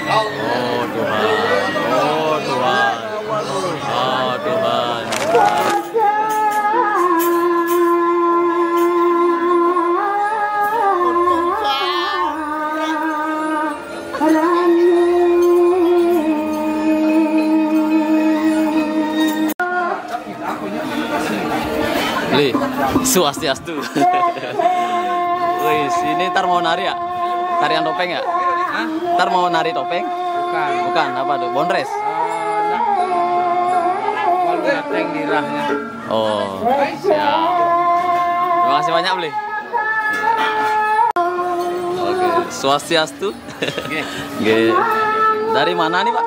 Oh Tuhan, oh Tuhan, oh Tuhan. Li, swastiastu. Wih, sini ntar mau nari ya? Tarian topeng ya? Hah? Ntar mau nari topeng? Bukan. Bukan, apa tuh? Bondres? Kalau topeng di rahnya. Oh, siap. Terima kasih banyak, Beli. Oke, swastiastu. Oke. Dari mana nih, Pak?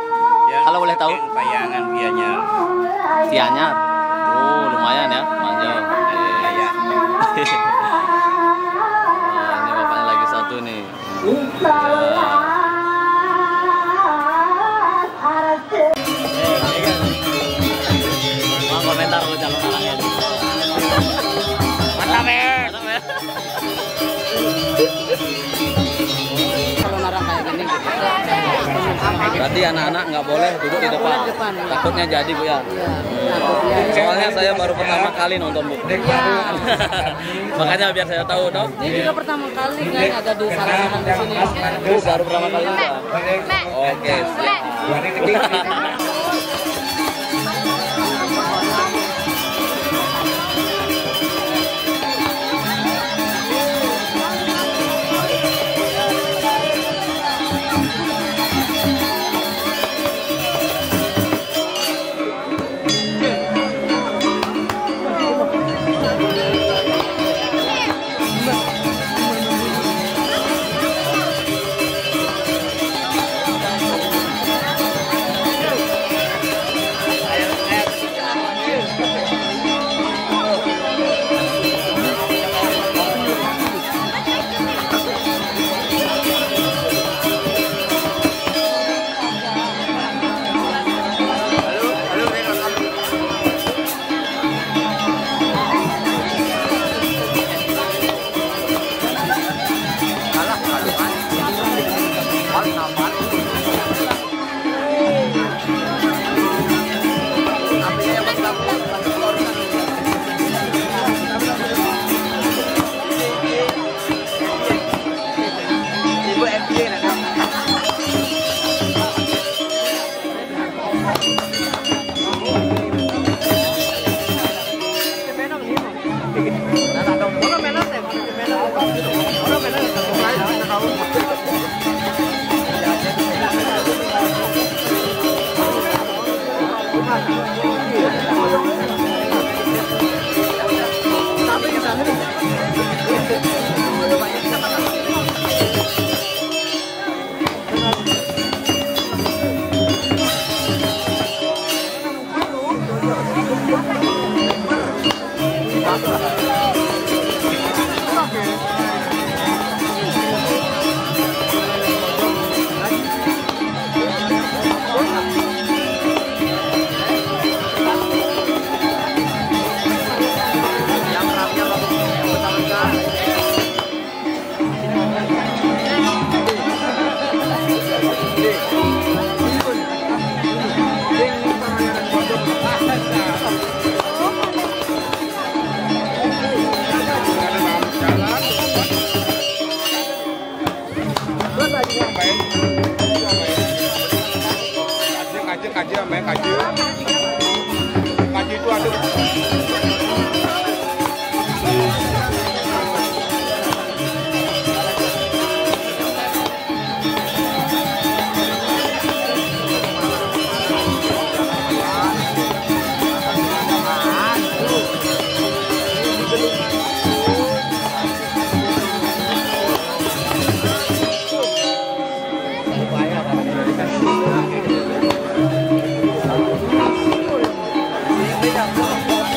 Ya, kalau boleh tahu? Payangan Gianyar. Gianyar. Oh, lumayan ya, manja. Nah, ini bapaknya lagi satu nih. Mau komentar lu calon orangnya. Mantap ya. Kalau narang kayak gini Berarti anak-anak nggak boleh duduk di depan. Takutnya jadi, Bu ya. Soalnya saya baru pertama kali nonton, Bu. Makanya biar saya tahu, toh. ini juga pertama kali kan ada di salah orang di sini. Bu, baru pertama kali juga. Oke, siap. Kaji itu ada. Beda.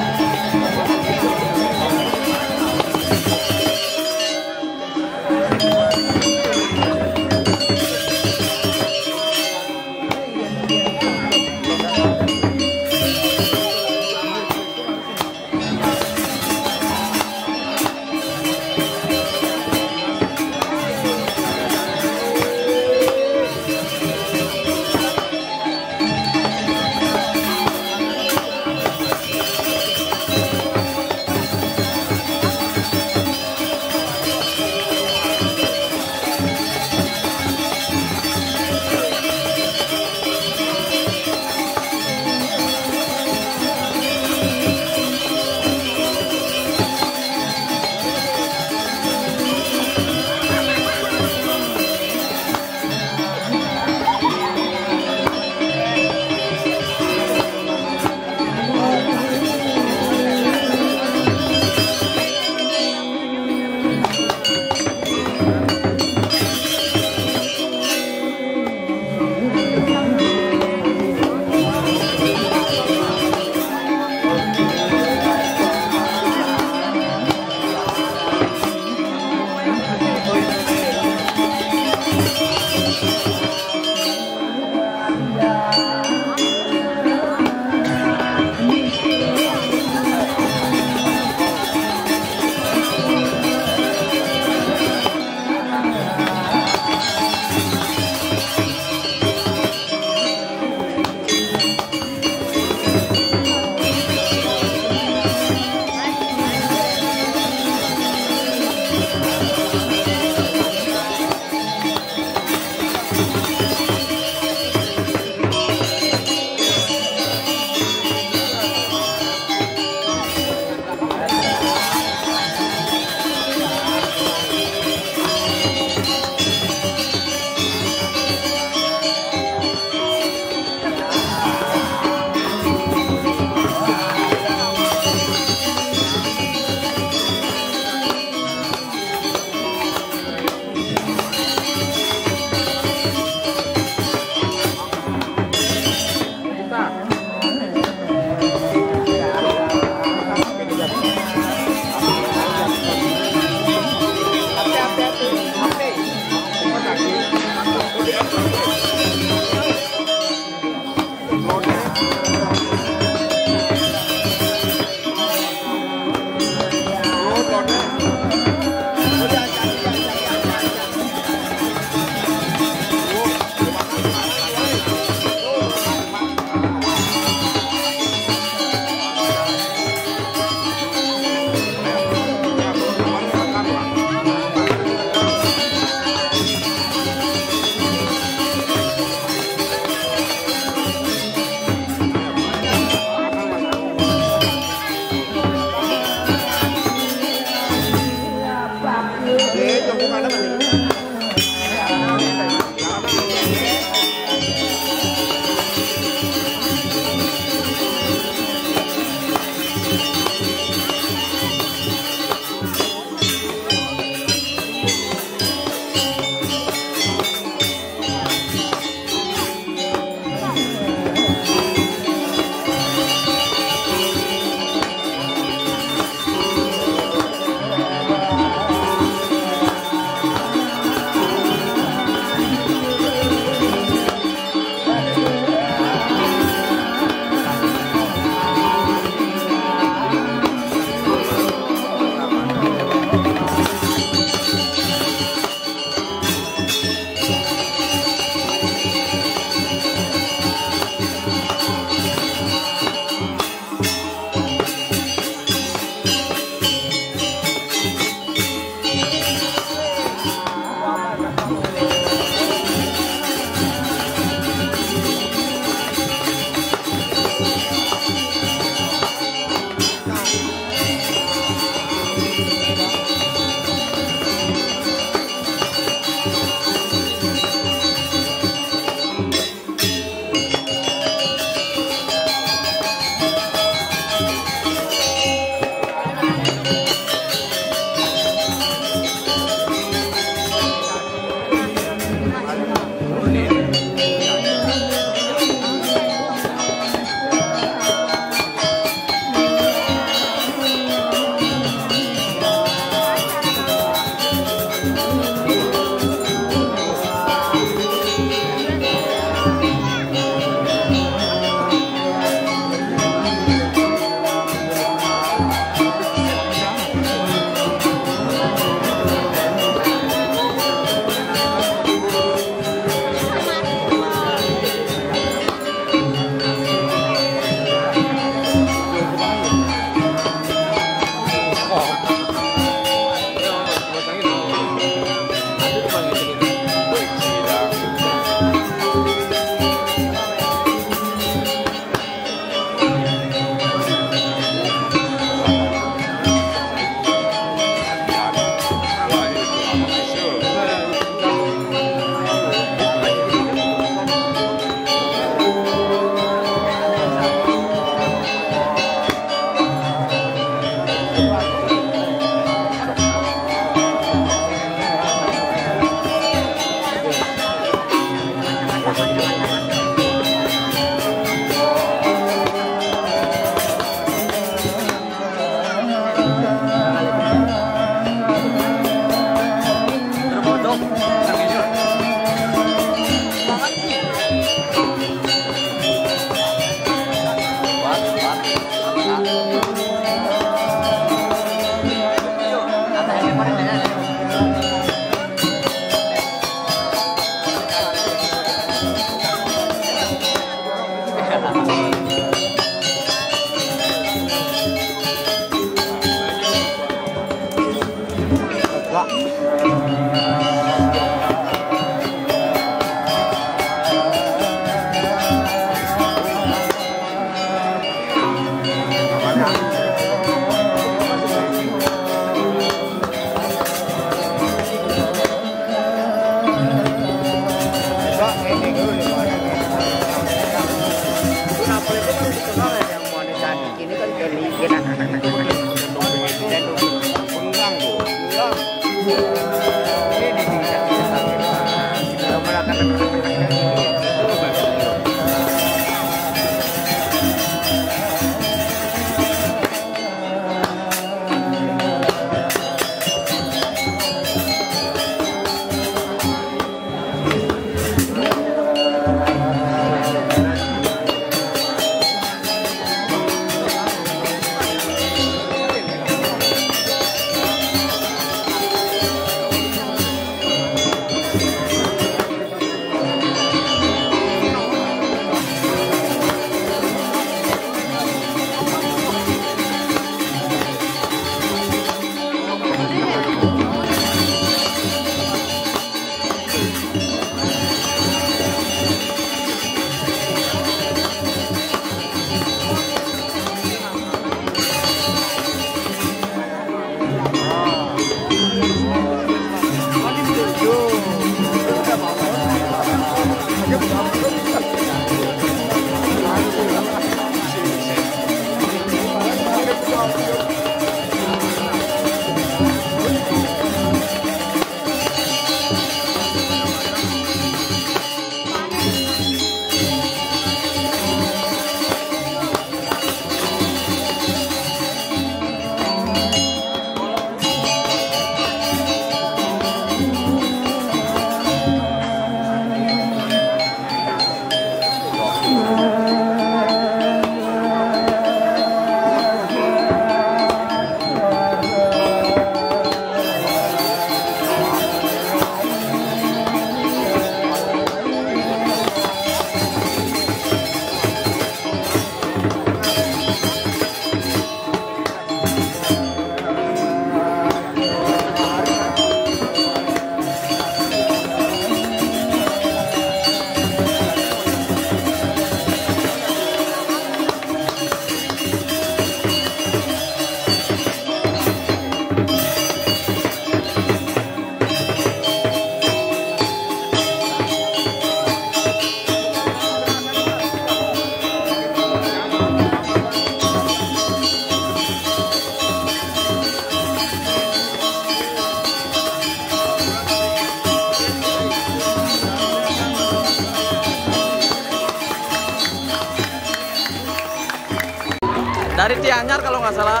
Dari Cianyar kalau nggak salah.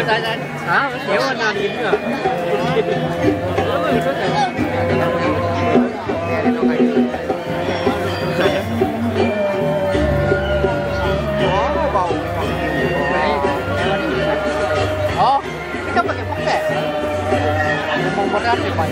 Oh, kita pakai poket. Mau berat ya Pak.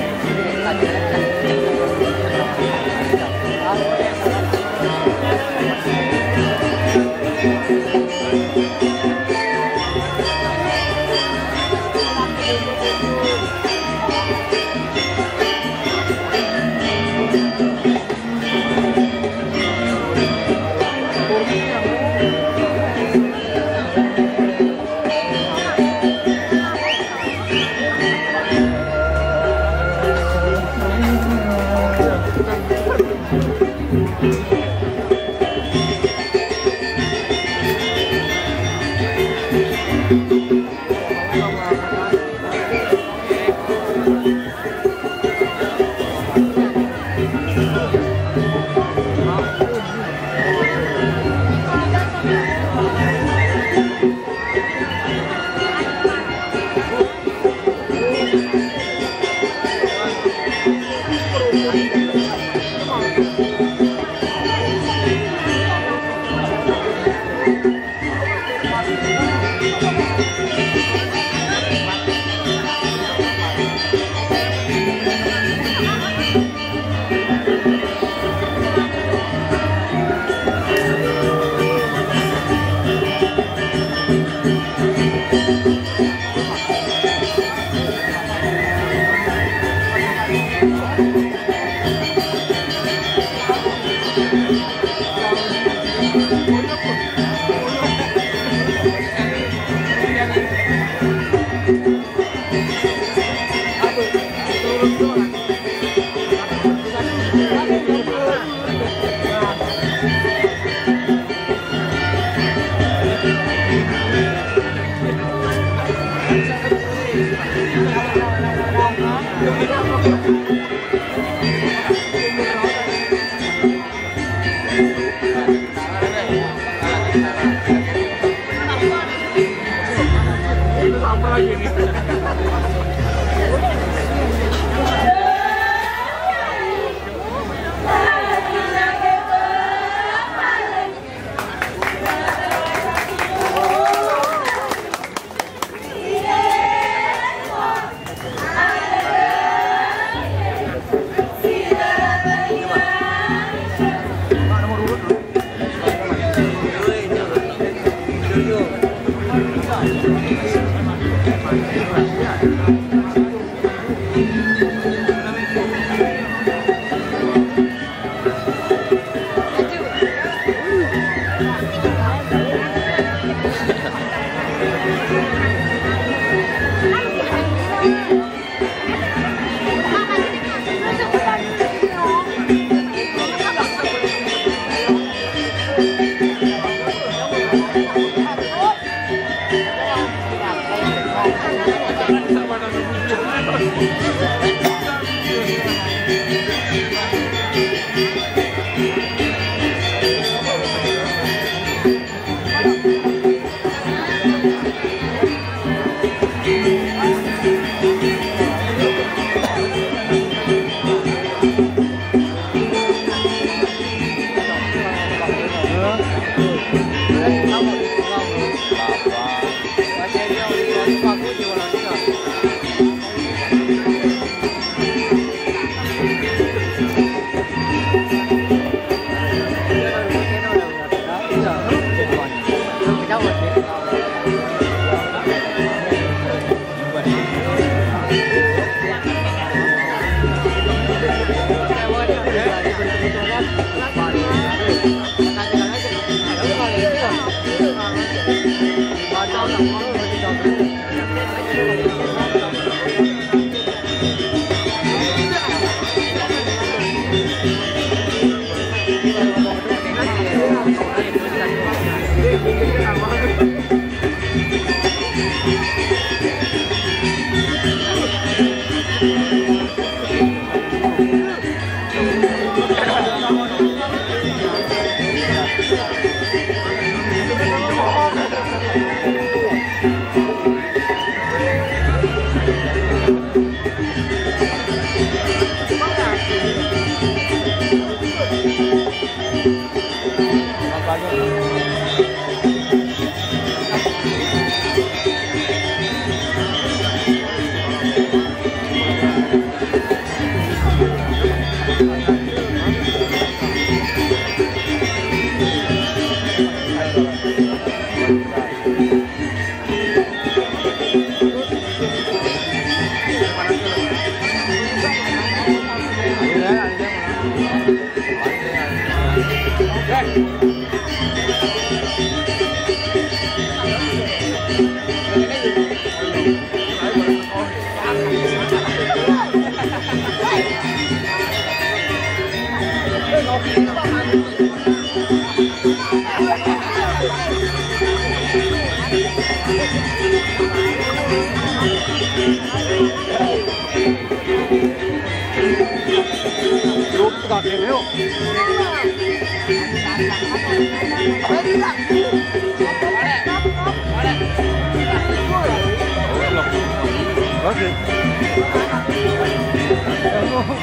로프가 되네요.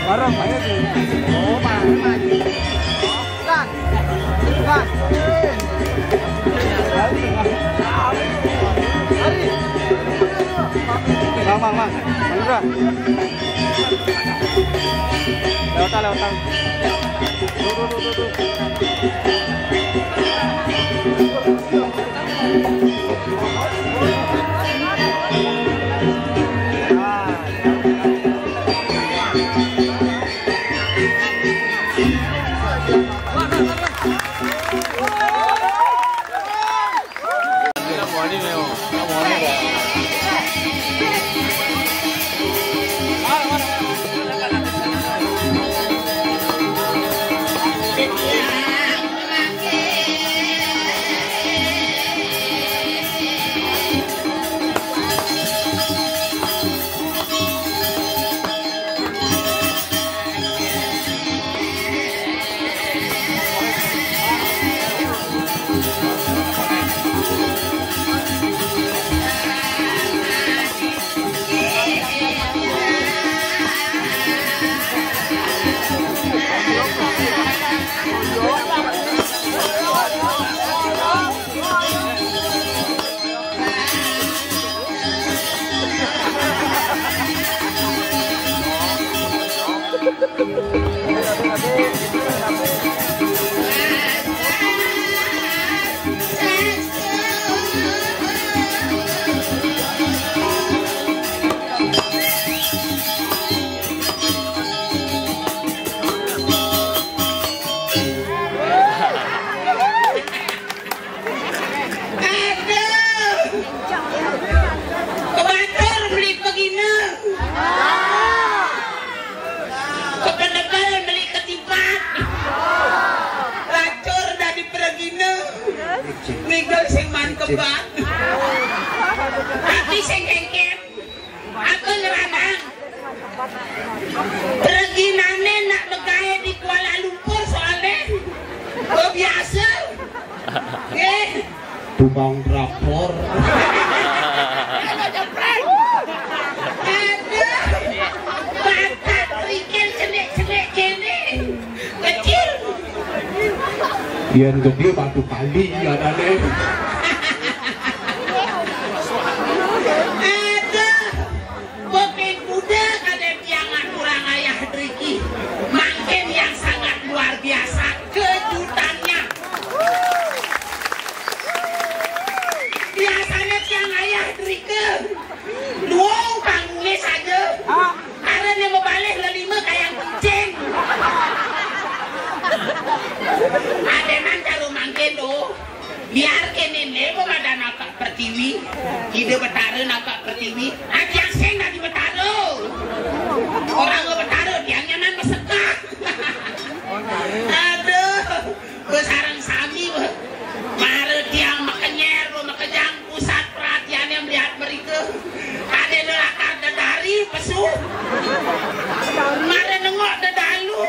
말은 봐야지. Mang. Lewatan. Tapi sengkengkem, aku ngeranang. Reginane nak begawe di Kuala Lumpur soalnya. Biasa. Tukang rapor. Ada. Bakat rikil cenek-cenek kene. Kecil. Yang gede batu kali ada deh. Adenan karo mangke do biar kene ne pemada nakak pertiwi ide betara nakak pertiwi ajang sing di betara orang ke betara diangnya nan mesekak aduh besarang sami mare tiang makenyer makejang pusat perhatian yang melihat mereka ada nelakar dadari pesu mare nengok dadalu.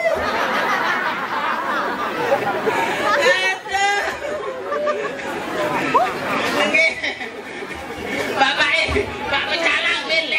Bapak Pak Pecalang bele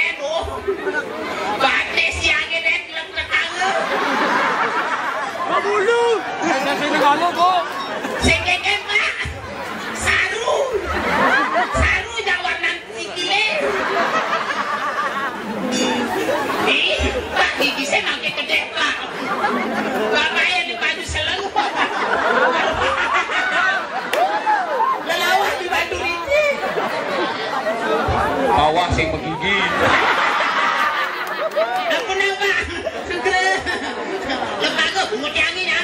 tianginya.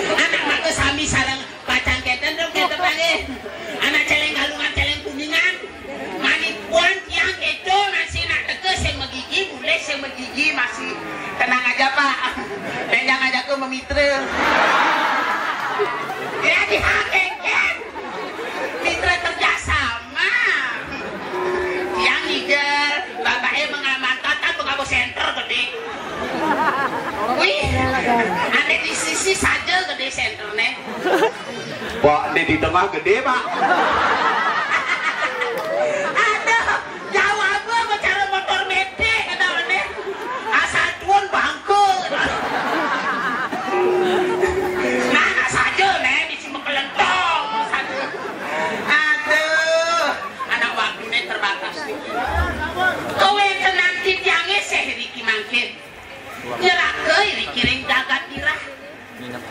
Anak maka sami sarang pacan keten dong keten lagi. Anak celeng galungan celeng kuningan. Manit puan tiang itu masih nak deket yang megigi, boleh yang megigi masih tenang aja Pak. Dan jangan aja ke memitra. Ya dihakengkan. Mitra kerjasama. Yang hijau, bapaknya mengamankan kan pengabos senter gede. Wih, ada di sisi saja gede senternya. Pak, di tengah gede, Pak. Ada, jawab apa cara motor medek kata mana? Asal tuan bangku. Nah, saja nih di sini kelentong saja. Aduh, anak waktunya terbatas nih. Kowe nanti tiangnya sehari mangkin. Nyerake ini kiring jagat dirah.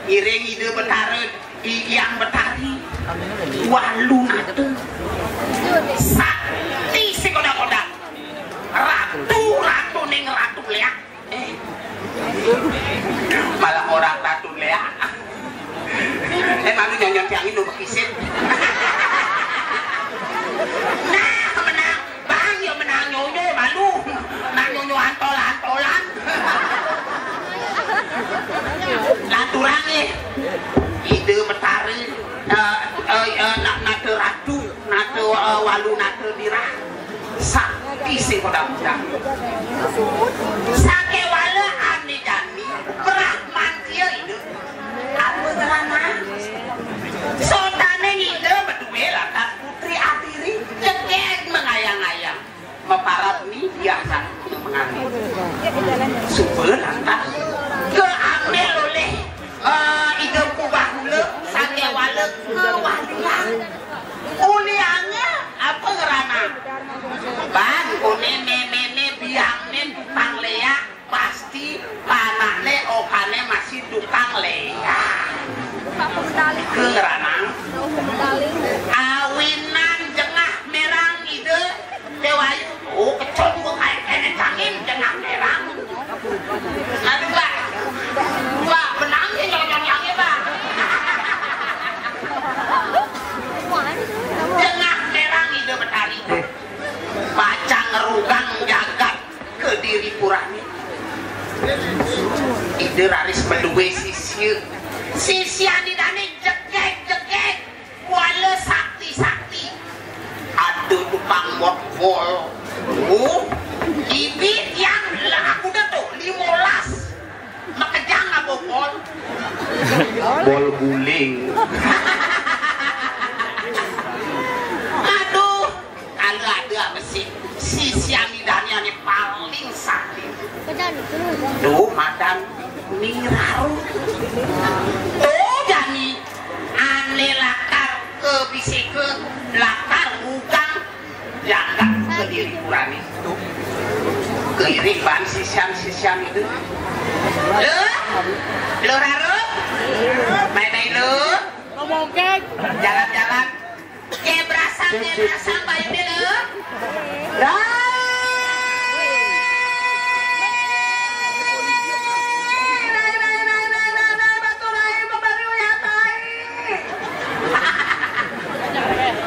Kiring ide betara yang betari. Walu nate. Sakti sekodak-kodak. Ratu ning ratu leak. Malah orang ratu leak. Malu nyanyian tiang ini berkisit. Nah, menang. Bang, ya menang nyonyo malu. Nah nyonyo antolan. Laturang ide betari nate ratu nate walu nate dirah sakti sing kodang-kodang sake wala ane jani berahman dia ide apa ngerana sodane ide berdua latar putri adiri cekek mengayang-ayang meparap nih biasa mengambil super lantas keambil oleh ide kubahula sake wala kewadulang uliangnya apa ngerana bang nene biangnya tukang lea pasti panaknya okane masih tukang lea ke ngerana awinan jengah merang ide dewayu oh kecon gue kayak kene cangin jengah merang aduh Pak benangnya nyonyong-nyongnya Pak jengah merang ide betari baca ngerugang jagat ke diri kurangnya ide raris berdua sisian idane jegek kuala sakti aduh tukang botbol ibit yang lah aku dah tuh 15 makejang apa bol Bol guling. aduh kalau ada apa sih si siamidanya nih paling sakit tuh madan miraru oh jani ane lakar ke bisi ke lakar bukan jaga ke diri kurani keiriban sisian itu lo raro main lo ngomong kek jalan-jalan kayak berasa bayu deh lo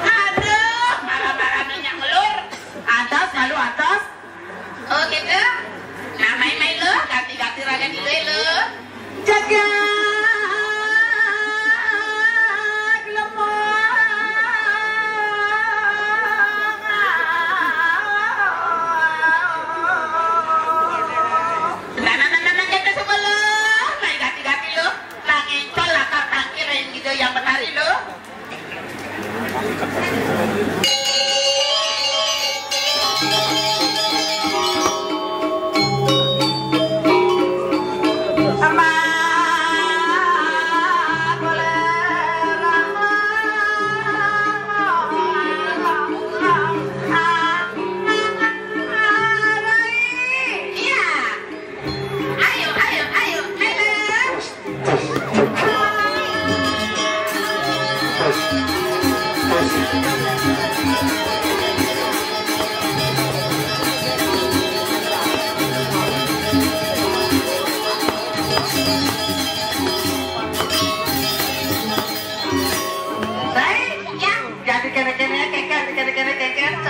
aduh marah-marah minyak melur atas lalu atas oh gitu nah main lo ganti-ganti raga di lo jaga lemah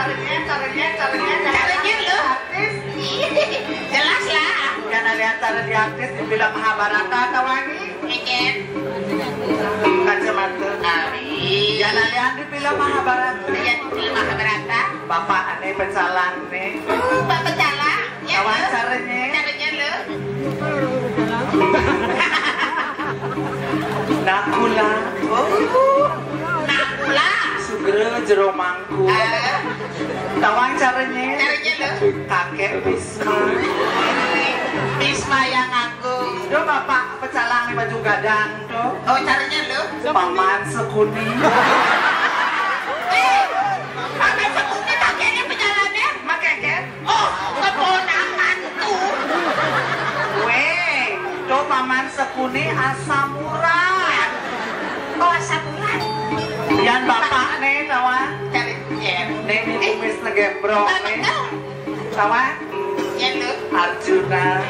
Caranya lo. Jelas lah. Jangan lihat cara di artis di film Mahabharata tawangi. Eken. Kacamata. Ari. Jangan lihat di film Mahabharata. Lihat film Mahabharata. Bapak aneh pencalang nih. Bapak cala. Ya Kawan lo. caranya. Caranya lo. Nakula. Nakula. Sugera jero mangku. Kawan caranya. Caranya lo. Kakek Bisma. Bisma yang aku. Do bapak pecalang baju gadang do. Oh caranya lo. Paman Sekuni. Pakai sekuni pakainya penjalannya. Makanya. Oh keponakan tuh. Weh, do paman Sekuni asam murah. Oh asam urat. Yang bapak nih kawan. Caranya. Nih kumis negembrong nih. Kawan. Ya lo. Arjuna.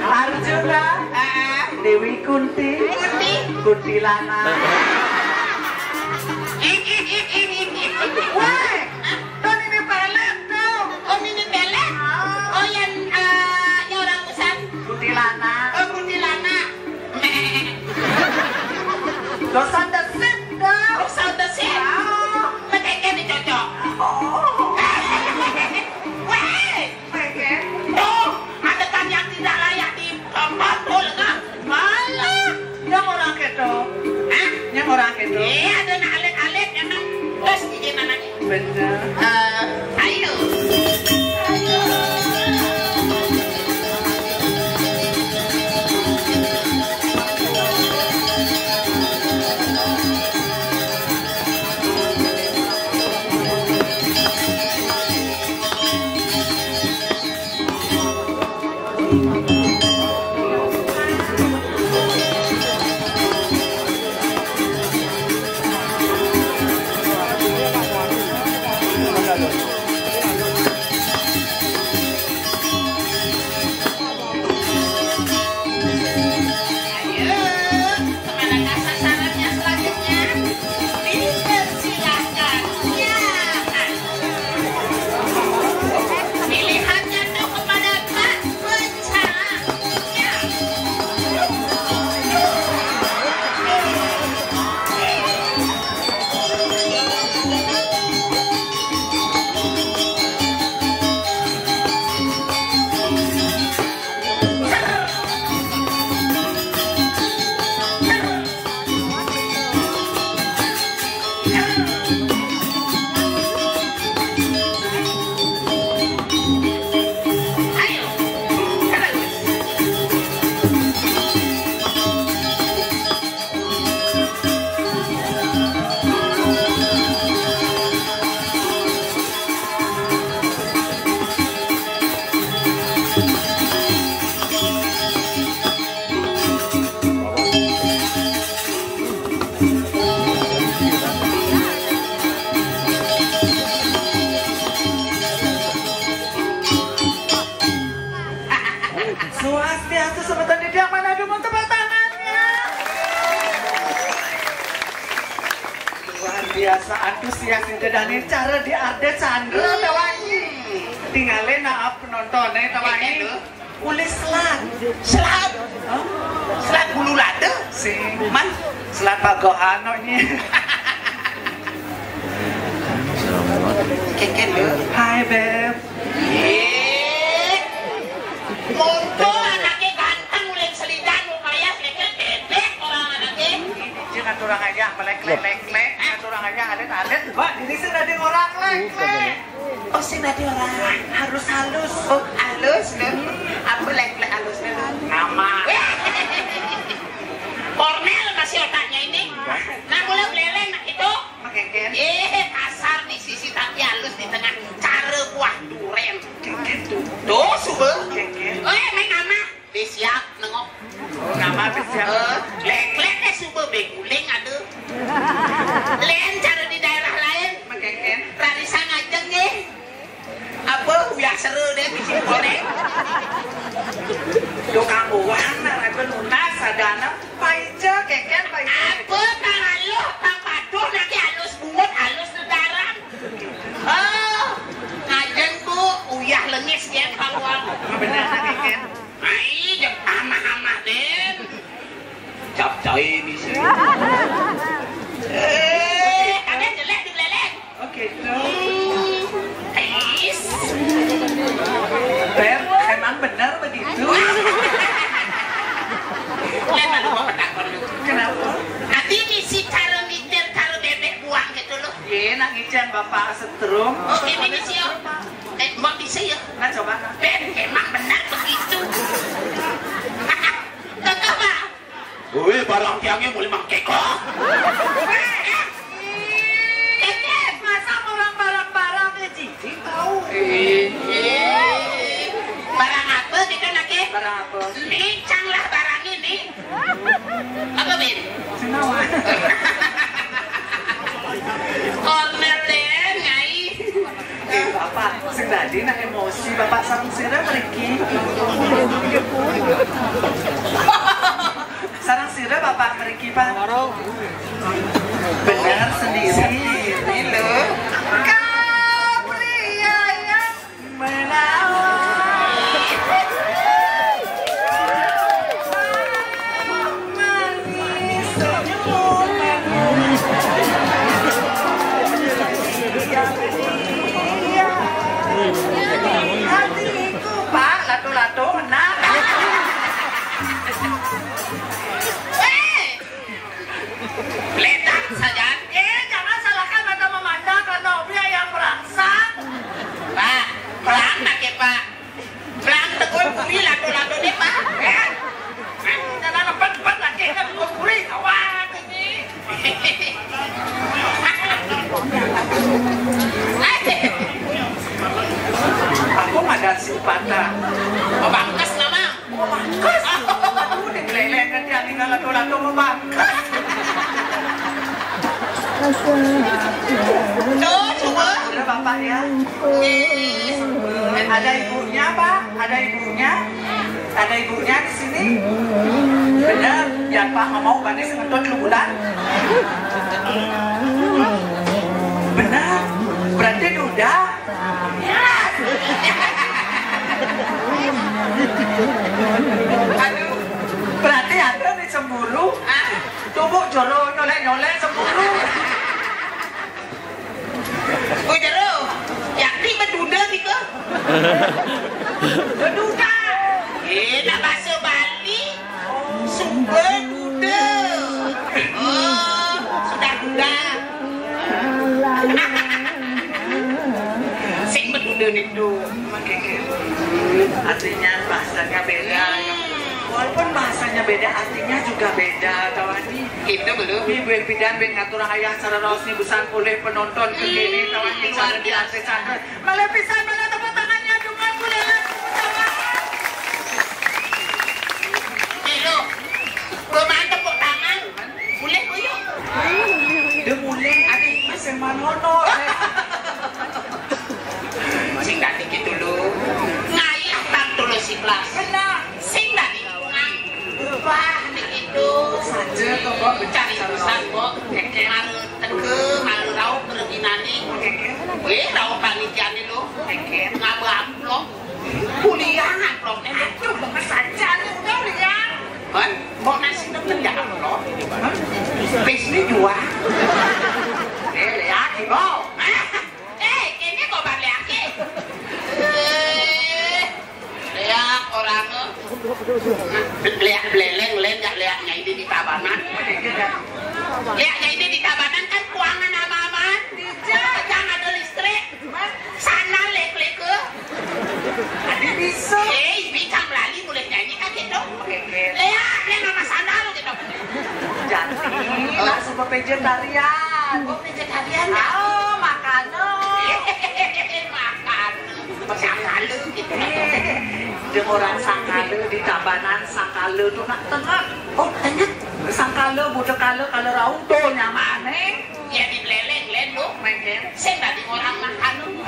Arjuna. Dewi Kunti. Kuntilana. Wah, tuh ini pelet tuh. Oh ini belek. Oh yang orang usan. Kuntilana. Oh kuntilana. Dosan desip dong. Oh sauda sih. Mereka dicocok. Oh, Weh. oke. Tuh ada kan yang tidak layak dipapul nggak? Malah. Yang orang kedo. Hah? Yang orang kedo. Ada nak alet-alet emang. Terus bikin anaknya. Bener. Ayo. Swastiastu sebentar di dia mana ada tepuk tangannya. Luar biasa antusias ini dan cara di Arde Chandra tawangi. Tinggalin naap penontonnya tawangi. Ulis selat. Selat. Selat bulu lada. Si Man. selat bagohanonya. Keken lo. Hai Beb. Moto anaknya ganteng mulai selidan lumayan keken bebek orang anaknya. Jangan turang aja melek-lek. Turang aja adet-adet. Mbak, ini sih ada orang lek-lek. Oh sih nanti orang. Harus halus. Oh halus lo. Aku lek-lek halus lo. Nama. Kornel kasih otaknya ini. Nah boleh beleleng nak itu. Makeken. Kasar di sisi tapi halus di tengah. Cara buah duren. Tuh subuh. Main nama. Siap nengok. Nama siapa? Lek-lek subuh beguling ada. Lain cara di daerah lain. Makeken. Rarisa ngajeng nih. Apa biar seru deh bikin korek. Do kamu wana aku lunas sadana paija keken paija. Apa tangan lo tanpa Arden. Capcay ini sih. Arden jelek di beleleng. Oke, tuh. Ais. Beb, emang benar begitu? Lepas lu mau petakon lu. Kenapa? Hati ngisi karo mitir karo bebek buang gitu loh. Iya, nak ngicen bapak setrum. Oh ini sih ya. Mau disini ya. Nah, coba. Ben, emang benar begitu. Kakak pak. Wih, barang tiangnya boleh mangkeko. Keket, masa orang barang-barangnya jijik tahu? Barang apa gitu nake? Barang apa? Lincang lah barang ini. Apa Ben? Senawa. Corner den, nyai. Bapak, sing tadi nak emosi bapak sarung sirah meriki. Sarang sirah bapak meriki pak. Benar sendiri. Ini loh. Kau pria yang menawan. Manis senyuman. Hatiku pak, lato-lato menang. Ledak saja. Jangan salahkan mata memandang karena obnya yang merangsang. Pak, pelang nake pak. Pelang tekun kuri lato-lato deh pak. Jangan lepas-lepas lagi kan kuri kawan ini. Aku ada simpatan. Oh bangkas nama. Oh bangkas. Aduh, dikelelengkan dia tinggal lato-lato mau bangkas. Tuh, coba. Udah bapak ya. Ada ibunya pak, ada ibunya. Ada ibunya di sini. Benar, biar pak nggak mau banding sementara lu bulan. Benar, berarti udah. Aduh, berarti ada nih cemburu. Tubuh joro nyolek-nyolek cemburu. Oh jero. Yakni beduda nih ke? Beduda. Nak bahasa Bali. Sumber duda. Oh, sudah duda. Sing beduda nih tuh. Artinya bahasanya beda. Walaupun bahasanya beda, artinya juga beda. Tawani. Itu belum. Ibu yang bidan ben ngatur ayah cara raos ni busan oleh penonton kekini. Tawani cara di arti sana. Malah pisan mana tepuk tangannya juga boleh. Hello. Belum tepuk tangan. Boleh boyo. Dia mulai ada masih manono. Sing tadi gitu lo. Ngayah tak tulis ikhlas. Benar. Sing tadi kurang. Wah, begitu Saja kok kok cari urusan kok. Malu teke, malu rauh berminani. Weh, rauh panitia nih lo. Ngabu amplop. Kuliah amplopnya. Aduh, lemes saja nih udah kuliah. Kan, mau nasi temen gak amplop. Bis ini jual. lihat ibu. Kayaknya kok bang liaki. Lihat orangnya. Lihat beleleng, lihat lihatnya ini di Tabanan. Lihatnya ini di Tabanan kan kuangan aman-aman. Jangan ada listrik. Sana lek-lek ke. Ada bisa. Bisa melalui boleh nyanyi kan gitu. Lihat nama sandal gitu. Jadi langsung ke vegetarian. Oh vegetarian ya? Oh makanan. Makan. Sakalu gitu. Dia orang Sakalu di Tabanan Sakalu tuh nak tengah. Oh tengah. Sakalu budak kalau raung tuh nyamane. Ya di beleleng len lu. Mungkin. Saya tadi orang makan lu.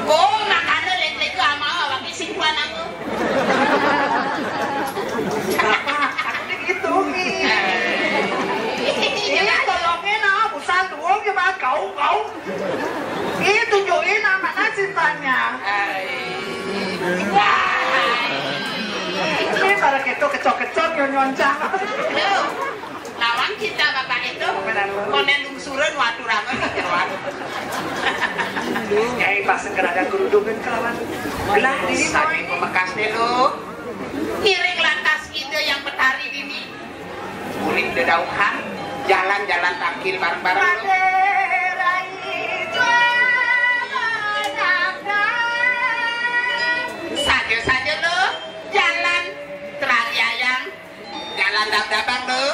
Oh makan lu lek-lek ke ama awak simpulan aku. Bapak, aku gitu nih. Ini tolongin busan doang gimana kau. Ini tunjukin anak cintanya. Ini cara gitu kecok-kecok nyoncang. Loh, lawan kita bapak itu konen lungsuran waktu ramai kejeruan. Nyai pas ada kerudungan kelawan gelah diri Saking pembekas dulu. Kiring lantas ide yang petari ini. Kulit dedauhan, jalan-jalan takil bareng-bareng. Saja lo, jalan terari ayam, jalan dap-dapan lo.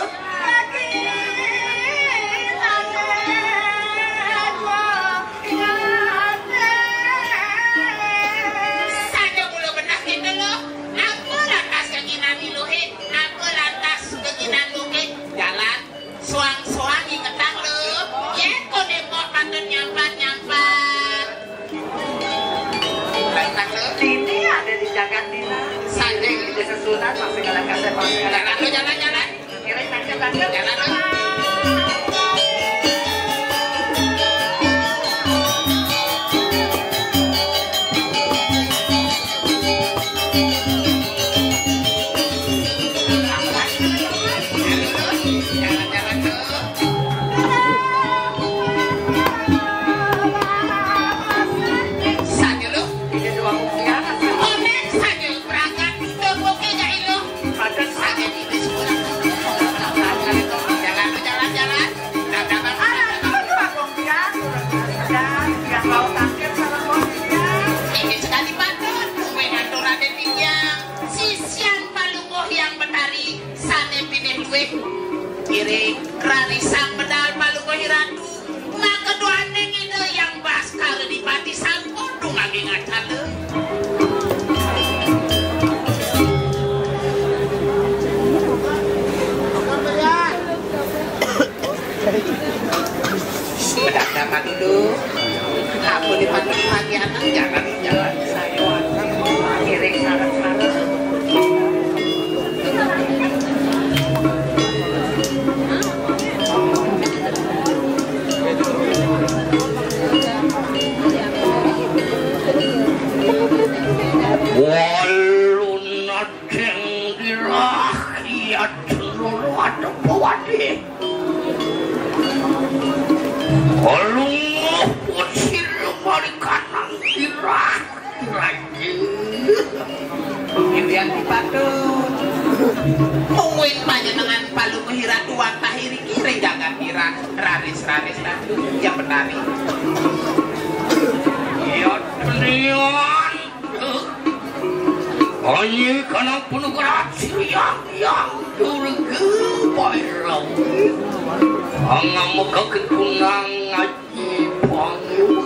Saja mulu benas gitu lo, aku lantas keginan diluhe, aku lantas keginan luhe, jalan suang-suang ingetang lo, ya kode kok patut nyampat-nyampat. Lantas lo. Ini ada di Jagat Dina. Saja Di Desa Sultan masih jalan kasih jalan lo jalan-jalan. Kira tangkap Jalan lo. Jalan-jalan lo. Saja lo. Ini dua usia. Onek saja berangkat teboke jahil lo. Ada Saja di sekolah. Jalan-jalan. Dapat yang mau tangkap sama bosnya. ini sekali patut. Kue atur ada pinjang. Sisian palunggoh yang betari. Sane pineh duit. Kiring kerari sang bedal palunggoh hiratu. Maka kedua neng ide yang baskar di pati sampun. Dungangi ngacale. Dapat dulu. Aku dipanggil pagi anak jalan-jalan. Kiring sangat-sangat. Walun adeng dirakyat seluruh ada pawade. Walun posir malikanan dirakyat. Yang dipatut. Mungkin panjenengan palu kehira tuan tahiri kiring jagat kira raris-raris nanti yang benari. Ya tenian. Ayi kana punugara siriang yang durge bairau. Angam kaketunang ngaji panyu.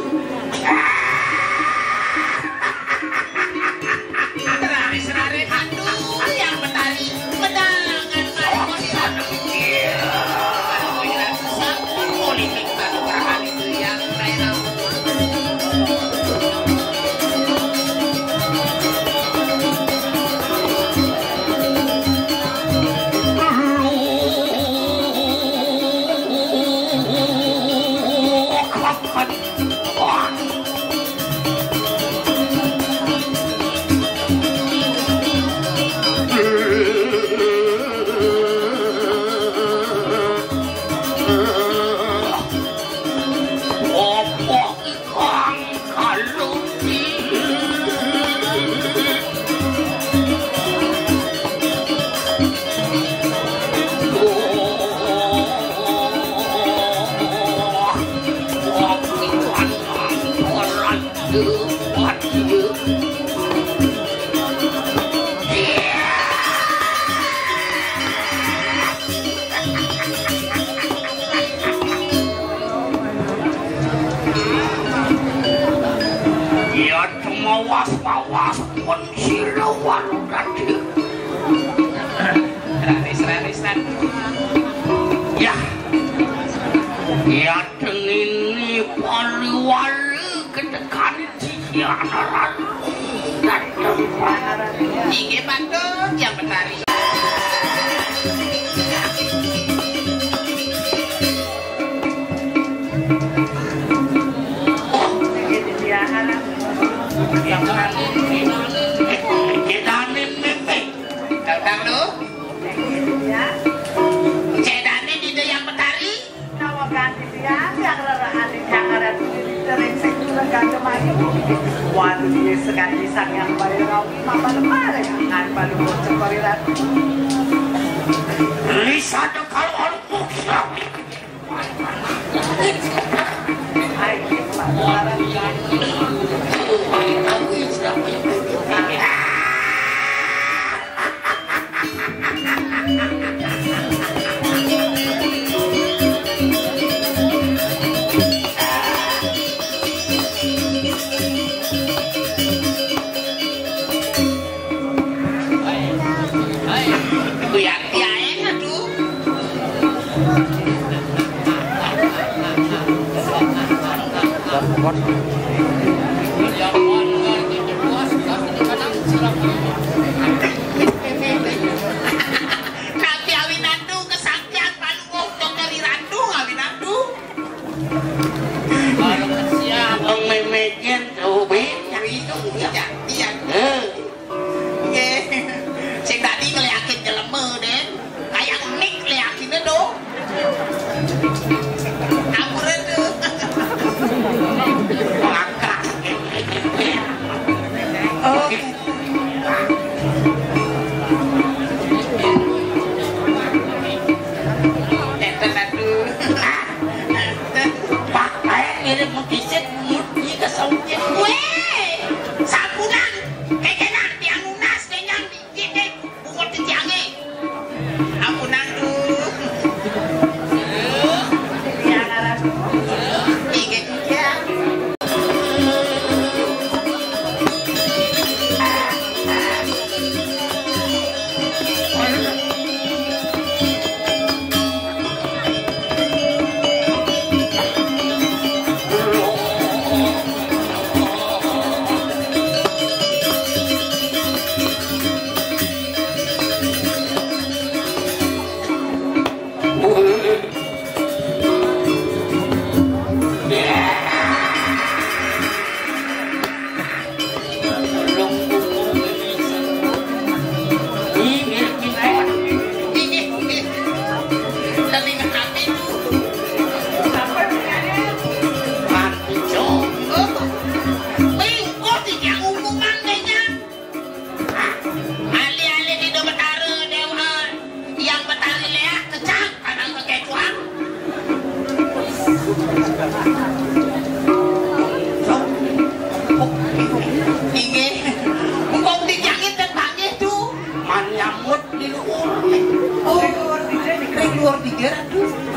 Raris-raris aduh yang benari pedangan palu kehira. Palu kehira susah politik palu kehira itu yang bairau. Mawas pun silawan tadi. Raris-raris Ya, ya ini paliwali kedekan siaran dan Inge patut yang benari. kita nih Datang Wan dia sekali sang yang paling rawi mama lemah dengan balu cekoriran. Lisa de kalau harus buksa. Hai, pelajaran kan. Nanti awinandu kesaktian palu ngomong dari randu awinandu. Ông mày mày chen tàu biết Yang itu iya. Sing tadi ngeliatin jelema den. Kayak unik ngeliatinnya do. Aku redu. ngakak. Oke. Pak kayak ngirim mengkisit ini ke sautnya. Weh, sabunan. Kekenan tiang lunas kenyang dikit bungot di tiangnya. Ampunan du. Iya ngaran. Ingat ya.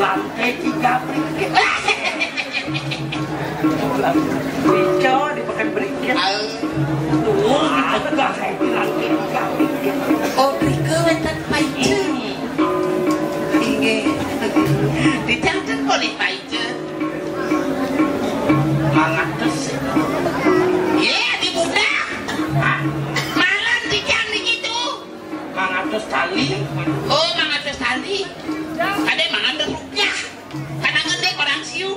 Lantai 3 beriket. Rico dipakai beriket. Wah, enggak kayak lantai 3 beriket. Oh, Rika wetan paije. Inge. Dicatat oleh paije. Mangat terus. Ya, di budak. Malam dijam begitu. Mangat terus tali. Oh, mangatus tali. Ada mangatus rupiah. Kadang gede orang siu.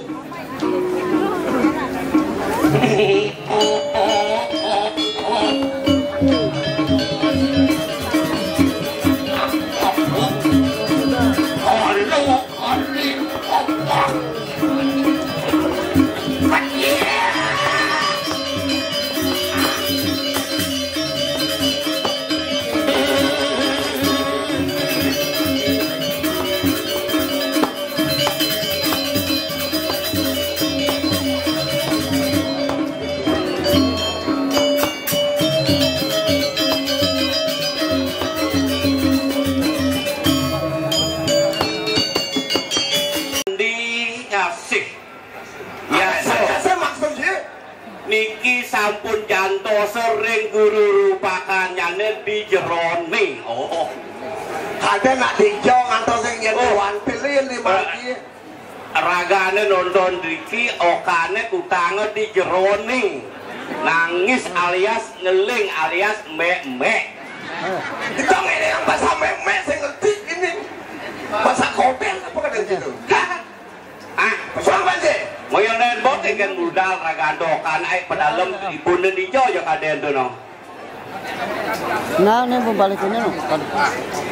Niki sampun janto sering guru rupakannya di jerone. Oh, ada nak dijo ngantos sing yen wan pilih di mari. Ragane nonton Riki, okane kutange di jerone. Nangis alias ngeling alias mek-mek. Itu ini yang bahasa mek-mek sing ngerti ini. Bahasa kopel apa kadang gitu. Soal banjir. Moyong dan bot ikan budal ragandokan ai pedalem ibuneun dijo ya kaden tuh no. Nah, ini pembalikannya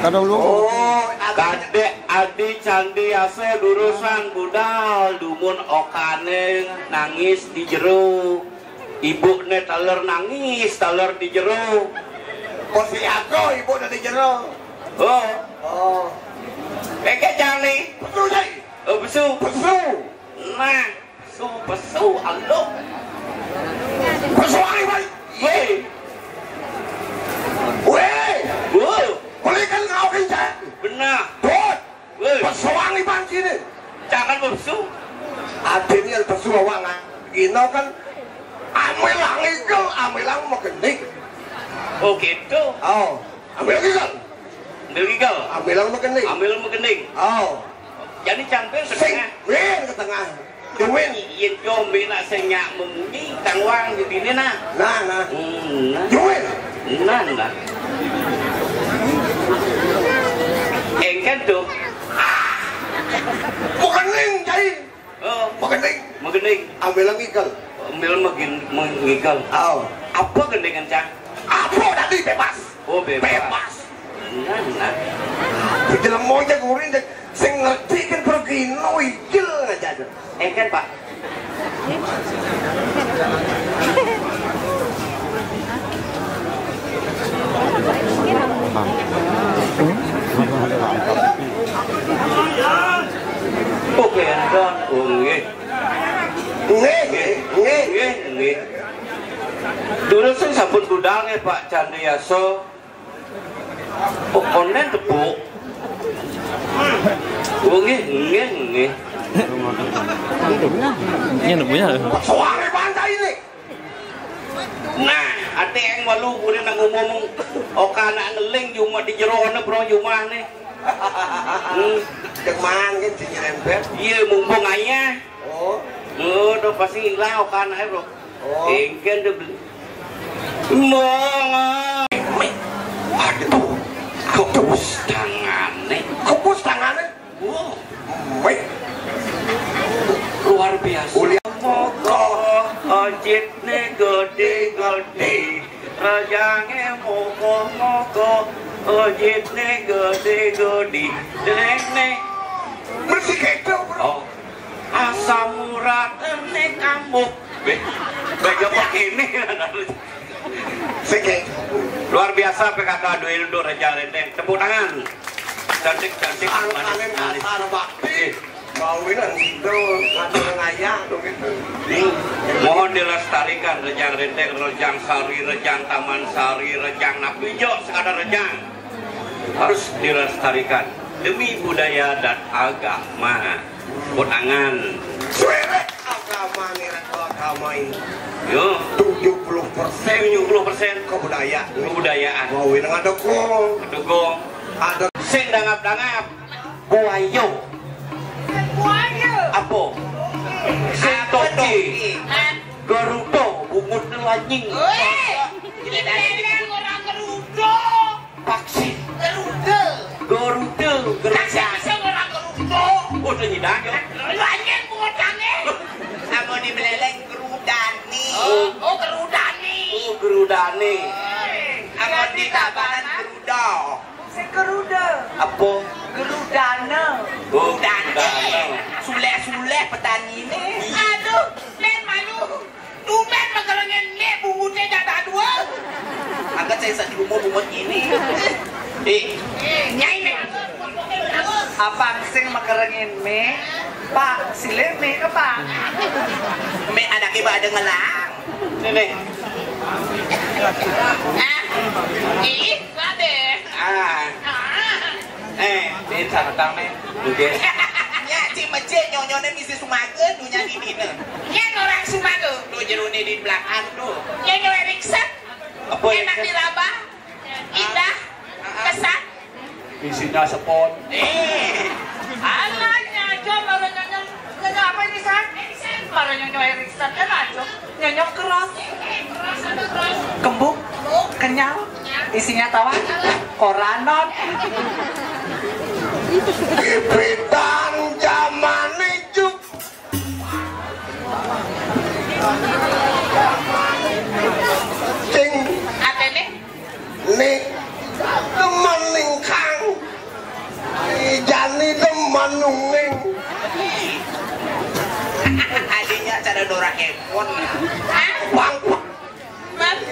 kadang lu. Oh, Kade adi candi ase lurusan budal dumun okane nangis di jero. Ibu ne taler nangis, taler di jero. Posisi aku ibu udah di jero. Oh. Kayak jani. Betul Jai. Besu. Nah, besu alok. Besu ani baik. Weh. Belikan kau kencang. Benar. Bot. Besu ani bang sini. Jangan besu. Adanya besu awangan. Ino kan amelang itu, amelang mau genik. Oh gitu. Oh, amelang gigal. Amelang mau genik. Oh. Jadi campur ke tengah. Win ke tengah. Win. Yin jombe nak senyak mengi tangwang di sini nah. Nah. Win. Nah. Engkan tuh. Mau gening Jai. Oh, Mau gening. Amelang gigal. Mengigal. Oh. Apa gendengan cak? Apa tadi bebas? Oh bebas. Nah. Dalam moja gurin sing ngerti kan pergi noijil aja. Kan Pak. Oke, Don. Nggih. Dulu saya sampun budalnya Pak Candriaso. Pokoknya tepuk. Nggih. Ini punya. Suara pantai ini. Nah, ate yang malu udah nang ngomong kana ngeling cuma di jerone bro cuma nih. Keman kan si nyerempet. Iya mumpung ayah. Oh. Udah pasti hilang kana bro. Oh. Engken deh beli. Mong. Aduh. Kepus tangannya. Wow. Luar biasa. Moko ojitne gede. Rajange moko ojitne gede. Dene Bersih kedo bro. oh. Asam urat ne kamu. Bega begini. Seke. Luar biasa PKK Duildo Raja Rendeng. Tepuk tangan. Cantik. Anak-anak pasar bakti. Bawinan itu ngatur ngayah tuh gitu. Mohon dilestarikan Rejang Rendeng, Rejang Sari, Rejang Taman Sari, Rejang Napijo, sekadar Rejang harus dilestarikan demi budaya dan agama. Tepuk tangan. Suere agama nih agama ini. Yo, 70% kebudayaan. Bawinan Dukung. ada Sing dangap-dangap. Buayo. Apa? Setoki. Garuda bungut nelanying. Vaksin. Garuda. Udah nyidang ya. Sama di beleleng gerudani. Gerudane. Sama di tabanan geruda. Geruda. Apa? Gerudana. Gerudana. Sule petani ini. Aduh, len malu. Tumen magalangin ni bungutnya jatah dua. Agak saya sedih bungut ini. Nyai nih. Abang sing makarangin me, Pak, sile me ke Pak? Me anak iba ada ngelang. Nenek. Sade. Di sangatang nih. Oke. Ya, cimeje nyonyone misi Sumageun dunya di dina. Nya orang Sumageun, lu jerone di belakang tuh. Nya nyo Erikson. Apa enak dirabah. Indah. Kesan. Isinya sepon. Alanya, aja baru nyonya apa ini San? Baru nyonya Erikson kan aja. Nyonya keras. Kembung. Kenyal. Isinya tawa. Koranon. Gebetan zaman itu. Cing. Apa nih? Nih. Teman ningkang. Jani teman nunging. Adanya cara Doraemon. Bang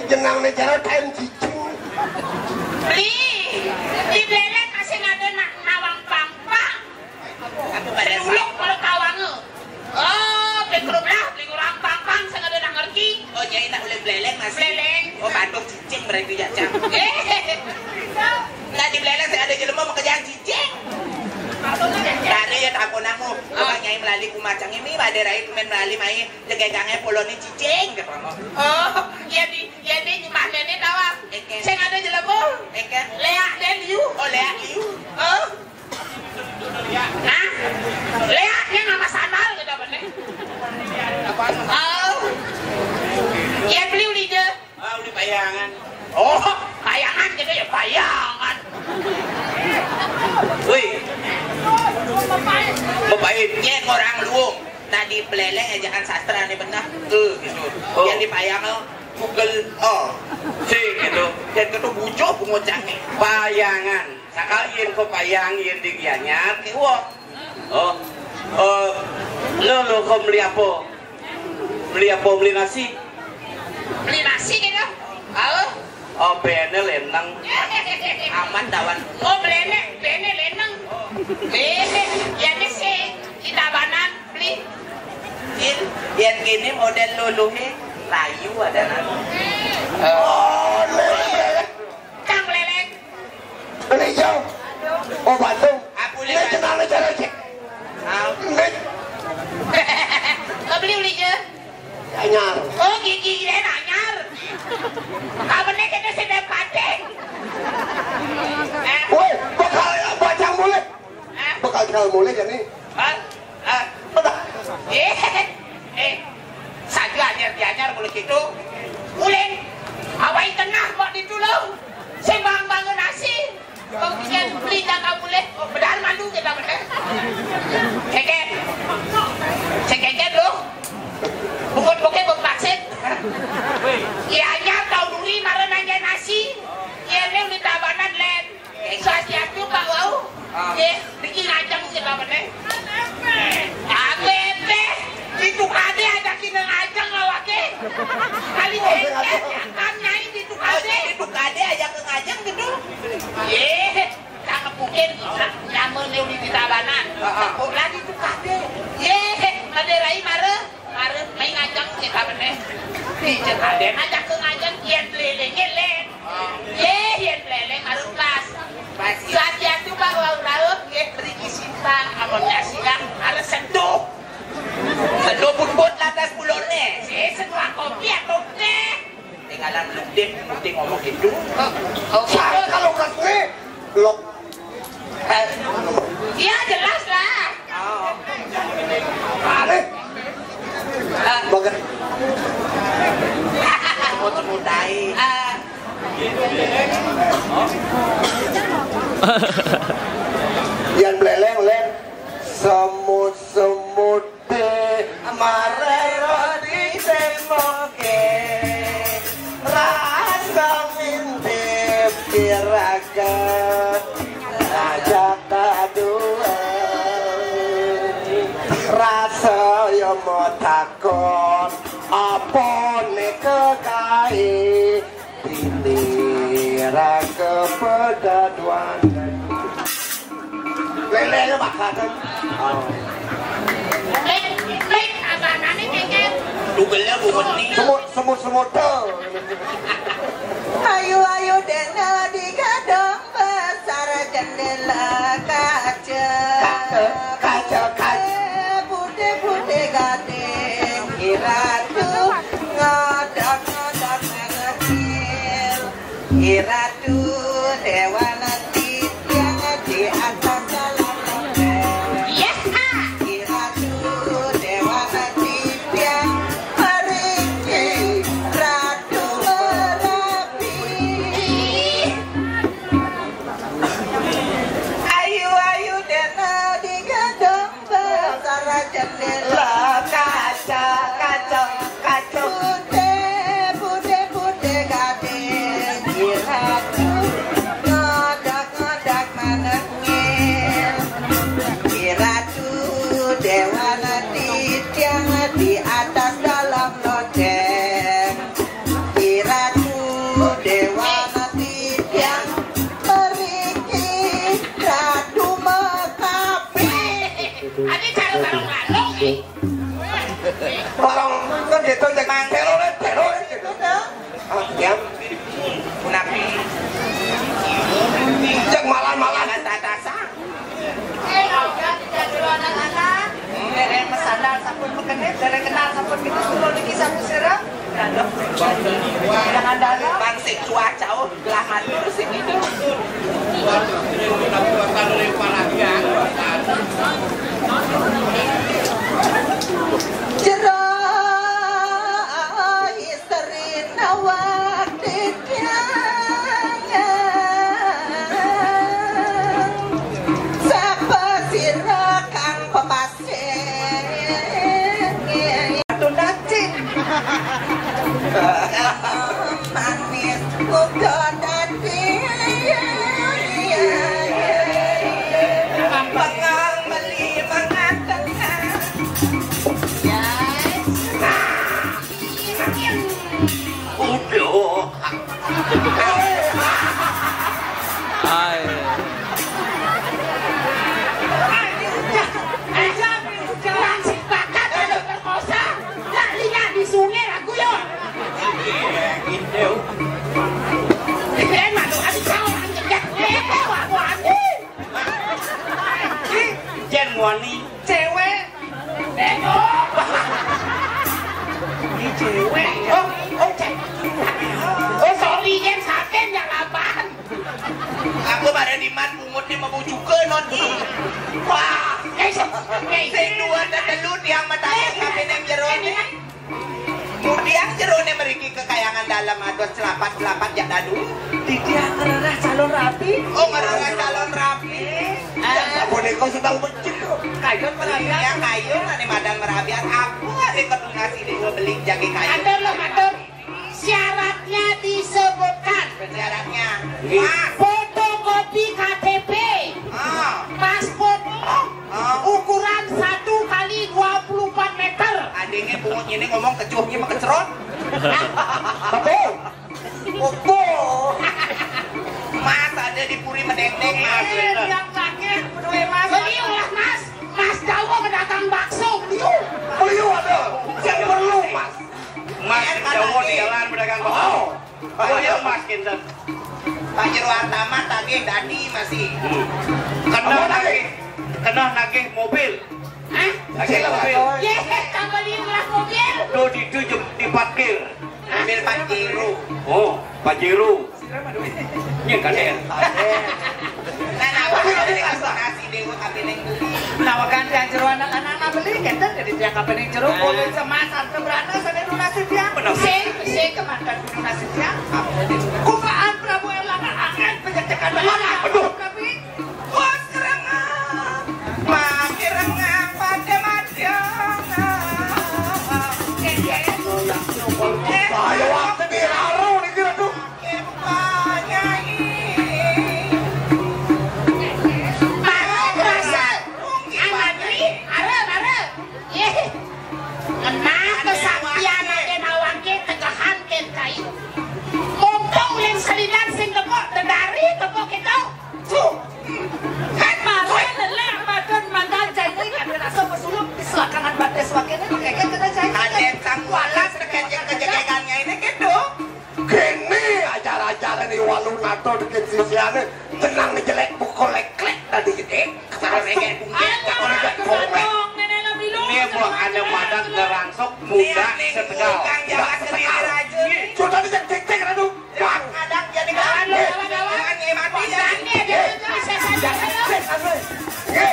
jenang negara time cicing. Beli di belek kasih ngade nawang pangpang. Aku pada dulu kalau kawang. Oh, bekerub lah, beli orang pangpang saya ngade nak ngerti. Oh jadi nak boleh belek mas. Belek. Oh bandung cicing berarti ya cang. Nggak di belek saya ada jelema mau kerjaan cicing. Dari ya tak namu, abang nyai melalui kumacang ini, ada rai kumen melalui mai, jegegangnya poloni cicing, gitu. Oh, ya di nyemah nenek tawa. Saya ada jelebo. Lea dan Liu. Oh Lea Liu. Oh. Nah, Lea nya nama sandal gitu bener. Oh. Ya beli uli je. Oh uli payangan. Oh, payangan gitu ya payangan. Wih. Baiknya orang luung. Tadi peleleng ejaan sastra nih benar. Gitu. Yang dipayang Google. Oh. Sih gitu. Dan itu bucok pengocangnya. Payangan. Sekalian kau payang yang digianyat. Oh. Lo kau beli apa? Beli nasi? Beli nasi gitu? Oh, bene lenang. Aman dawan. Oh, bene lenang. Bene, ya ni sih kita banan beli. Yang gini model luluhe layu ada nanti. Oh, lelek. Kang lelek. Beli jauh. Oh, Bandung. Aku Ini lelek. jenang negara cik. Kau beli je. Anyar. Oh, gigi dia anyar. Kau bener kita sedang paten. Woi, bakal bacang mulai. Bakal tinggal mulai jadi. Saja anyar boleh gitu. Uleng, awai tengah kok di dulu. Sembang bangun nasi. Kau bikin beli jaga boleh. Oh, benar malu kita benar. Ceket loh. Bukit-bukit bermaksud. Ya anyar kau duri marah nanya nasi. Ya ni udah tabanan len. Suasiat tu kau tahu. Bikin ajang kita benar. Abebe, itu kade ada kena ajang awak ke. Kali ni kan nyai itu kade aja ke ajang gitu. Tak mungkin nama ni udah tabanan. Kok lagi itu kade. Kade rai marah main ajang kita benar. Di kade ajak ke ajang yang lelengnya len. Yang leleng harus pas. Saat itu pak laut Riki Sinta amonnya siang harus sentuh pun lantas bulonnya setelah kopi atau teh tinggalan lukdin putih ngomong gitu. Saya kalau kasih lok. Iya jelas lah. Aneh. Bagai. Semut-semutai. Yang beleleng len semut deh marero di semoke rasa mintip kiraga aja kadua rasa yo mau takon apa nek kekai Tindira kepedaduan lelenya bakal Lek abangannya keket. Dugelnya bukan nih. semut tuh. Ayo dena digadang besar jendela kaca. Putih gading iratu ngodak ngekil. Iratu dewa nanti yang di atas dalam loteng. Iratu dewa nanti yang merinci ratu merapi. Ayu dena digadang besar jendela kaca. Putih gading iratu ngodak manengil. Iratu dewa nanti yang di atas dalam loteng. Iratu Ade cara barang lalong nih. Orang kan gitu jangan teroris gitu. Ya. Nabi. Yang malam-malam Tata-tata. anak-anak dereng mesandal sampun mekenit dereng kenal sampun kita suruh dikisah kusira jangan dalam Bangsik cuaca gelahan terus ini. Jerai istri nawak manis udah dadi pengang beli mengatakan Udah. Hai. Wani cewek ini cewek oh sorry kan saken yang apaan aku pada di man pungut ni mabujukan nanti wah saya dua dan telut yang matanya ngapain yang jeron ni kemudian jeron ni meriki kekayangan dalam aduan selapat jak dadu dia ngerah calon rapi oh ngerah calon rapi boneka sedang becik kayun merabian ya kayun ane madang merabian aku ada kedunasi di dua beli jagi kayun matur syaratnya disebutkan syaratnya fotokopi KTP paspor ukuran 1 kali 24 meter adanya pungut ini ngomong kecuhnya mah kecerot mas ada di puri medeng-deng mas yang sakit peduli mas beliau lah mas Jawa pedagang bakso beliau ada yang perlu mas Jawa di jalan pedagang bakso. Ayo mas kinten. Pak Jerwartama tadi dadi masih Kena nagih mobil. hah? Nagih mobil. Ye, kembali ulah mobil Do diparkir. mobil Pajero Oh, Pajero. Nya kaden. nah apa ini kasih dewa kabineng beli nawakan yang jero anak-anak beli kenten jadi dia kapan jero boleh semasan keberana sana donasi dia se kemantan donasi dia kumaan Prabu Erlangga akan penjajakan mana aduh tapi wah serangan makin rengang pada ayo waktu di raro nih kira tuh kesaktian agen awangke tegahan ken kayu montong yang salinan sing tepok tedari tepok kita kan marah leleh makan mandal jangan ada rasa bersuluk di selakangan batas wakilnya kayak kita jangan ada sang walas kejegegannya ini gitu gini acara-acara di walung nato deket sisiannya tenang ngejelek pukul lek-lek tadi gede kalau reggae Ini buah ada madang ngerangsok muda setegal. kang jawa sendiri aja sudah dicek-cek aduh kadang jadi kawan jangan mati ya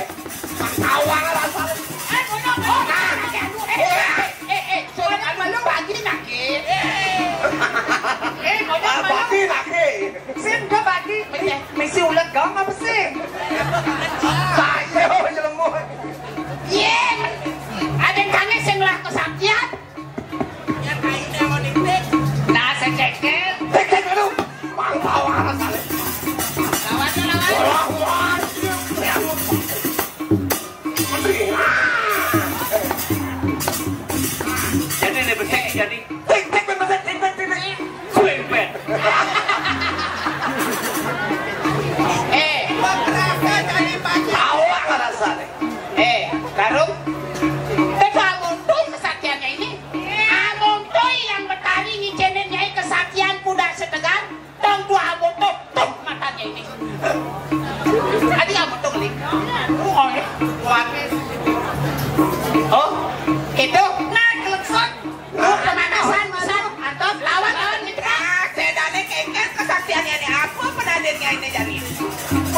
awang alasan bagi lagi sim gak bagi misi ulat gawang apa sih ayo jelemu ada kangen sing lah kesaktian yang kainnya mau diktek nah saya cekel cek aduh bang awang alasan lawan Jadi ini besek jadi cek kuempet. berasa dari pagi awang alasan Garung. Teko amuntuy kesaktiannya ini. Amuntuy yang Betari ngicenin nyai kesaktian kuda setegar. Tong dua amuntuy tuh matanya ini. Adi amuntuy ngelik. Oh, itu. Nah, kelekson. Pemanasan bisa atau lawan mitra. Sedane kengket kesaktiannya ini apa penadennya ini jadi.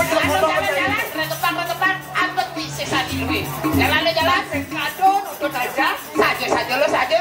Jalan-jalan, regepan-regepan, angkut bisa saja gue. Jalan-jalan, sekado, nutut aja, saja lo saja.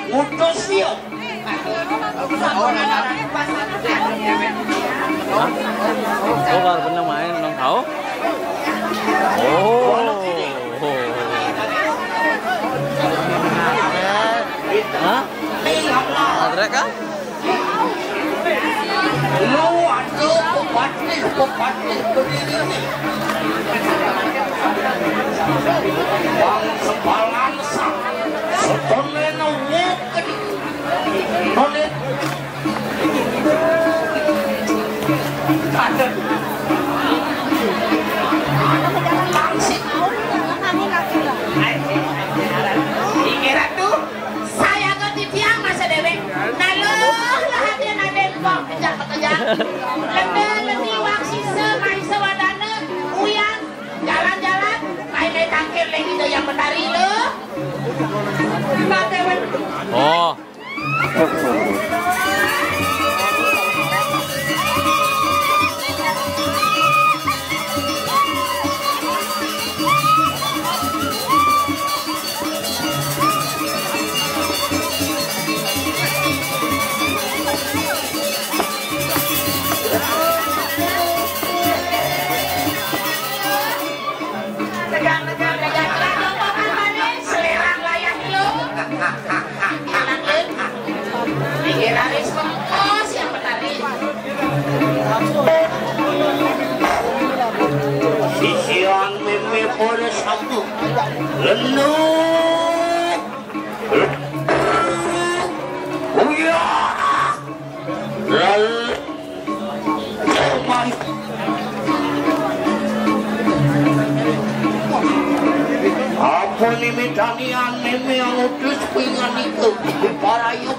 Mutus dia. Oh, baru pernah main nong tahu? Oh. Hah? Adrek kan? Lu aduh kupatih berdiri nih. Bang sebalan sak. Setonnya nawuk kedi. Tonet. Ada. Langsing. Dikira tuh saya ke tiang masa dewe. Naloh lah hati naden kok kejar-kejar. Lebih waksi semai sewadana uyang jalan-jalan kayak tangkir lagi tuh yang Betari lo. Oh. Dikiraris mengkos yang Betari. Sisian meme pada satu. Lenu. Uya. Lalu. Mari. Apa nih medanian meme yang utus pingan itu para yuk.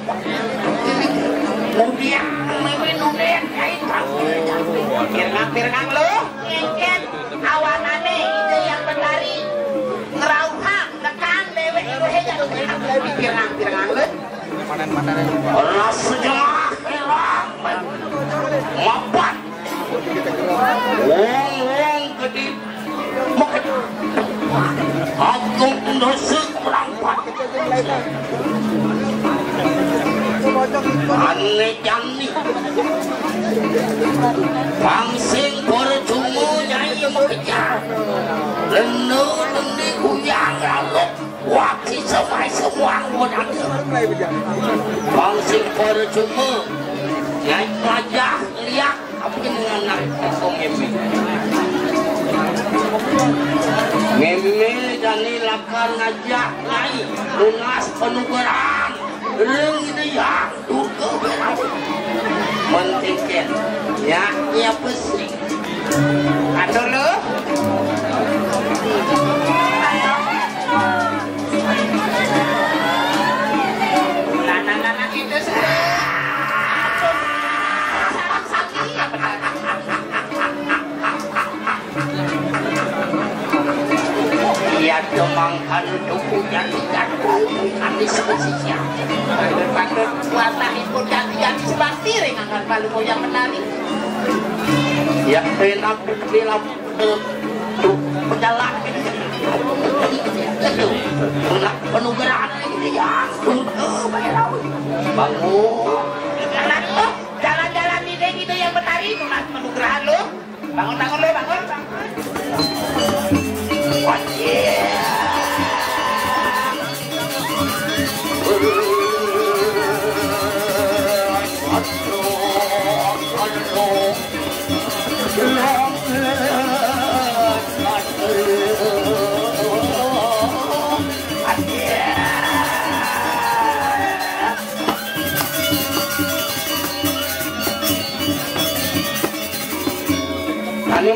Kemudian meme nunen kaitan. Pirang-pirang lo, ngengket awanane itu yang Betari ngerauhang tekan dewe iruhe jatuh pirang-pirang lo. Ras sejarah herang. Mapat. Wong gede. Makan. Agung dosa perangkat. Aneh jani. Pangsing percuma nyai mengejar. Lenu lendi kuyang lalok. Waktu semua modal. Pangsing percuma nyai wajah liak. Apa yang mengenai kosong ngemi. Ngemi jani lakar ngajak lain. Lunas penugaran. Reng ini ya, duka berapa mentiket, ya pesing. Aduh lo, anak-anak itu ia demangkan tubuh jati-jati kami sebesisnya. patut kuatah pun jati-jati sebab piring angkat palu moyang Betari. Ya enak dalam penjalan itu penugaran ini ya bangun jalan-jalan di deng itu yang Betari itu penugaran lo. Bangun lo, bangun.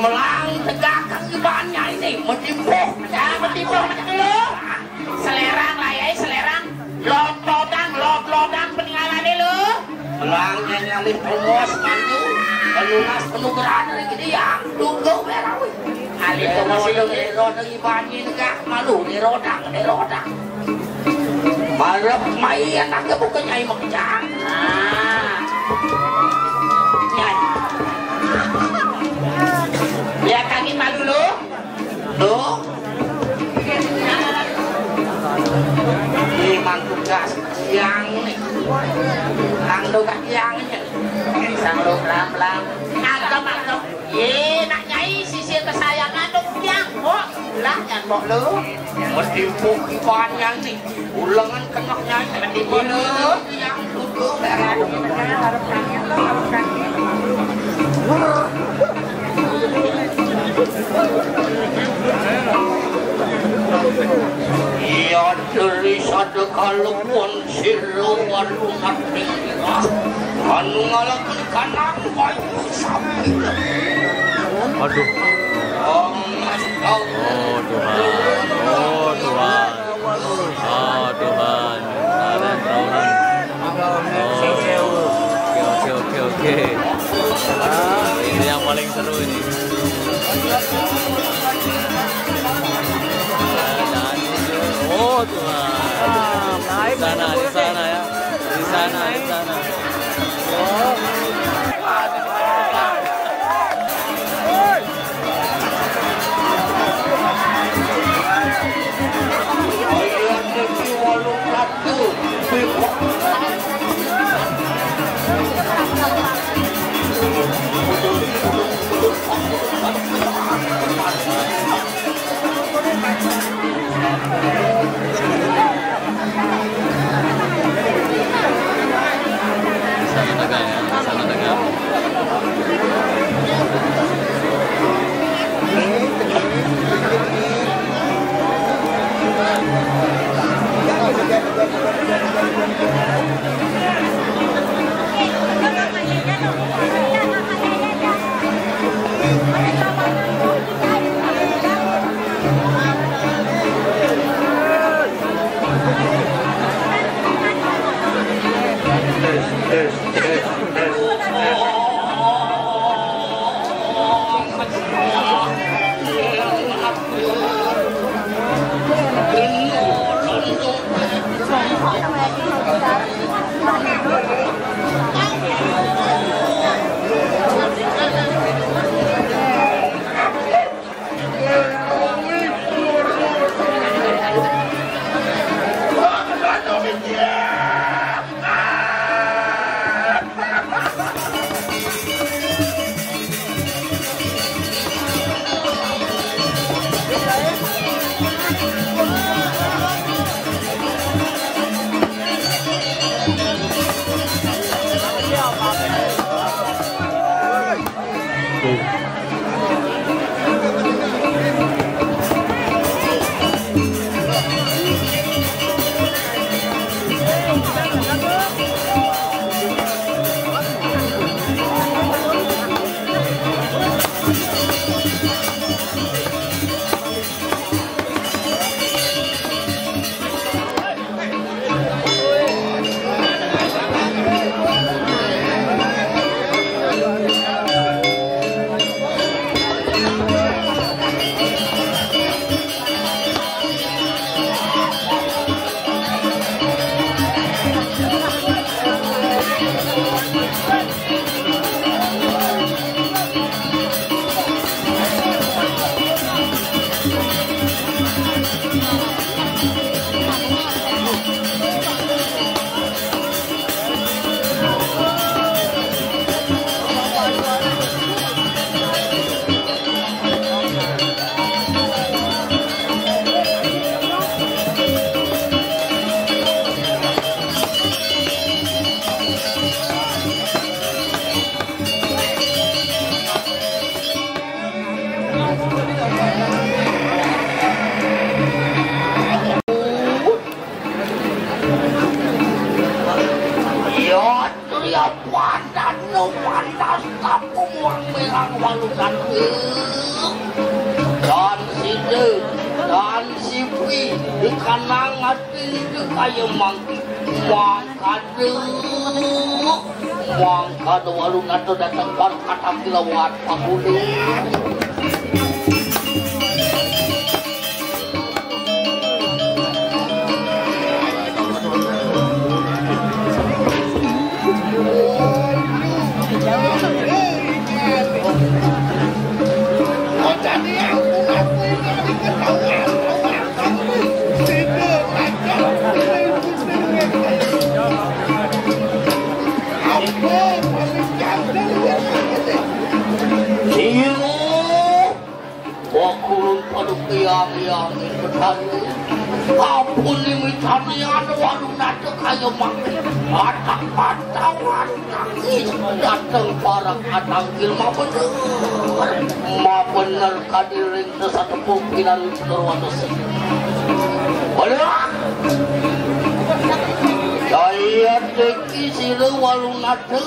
Melang tegakkan ibannya ini metimpuk ya metimpuk lu selerang lah ya selerang lodang peninggalan lu melangnya nyalip pengos mandu pelunas penugaran dari dia tunggu merah alih itu rodang ibannya negak malu di rodang marap mai anaknya bukan nyai mengjang nyai lihat kaki malu lu ini mantu gas yang nih langdo gas yang aja sangdo pelan-pelan mantap nak nyai sisir kesayangan dong yang kok lah yang bok lu metimpuk iban yang nih ulangan kena nyai metimpuk lu yang duduk berat iya dari sada kalupun silo warungan tinggal anu ngalakan kanan bayu sapi Aduh. Oh Tuhan. Oke. Ini yang paling seru ini. Oh Tuhan. Di sana ya. Di sana. Sana tegak. Pandan no pandan tapu muang merang walukan Ikanang hati kaya mangkado walung nato datang bar kata kilawat paguli. Yang bertani ampun ini tanian warung nato kayu makin patah-patah datang para katangkil ma bener kadiring sesatu pimpinan terwatus boleh saya teki sila warung nato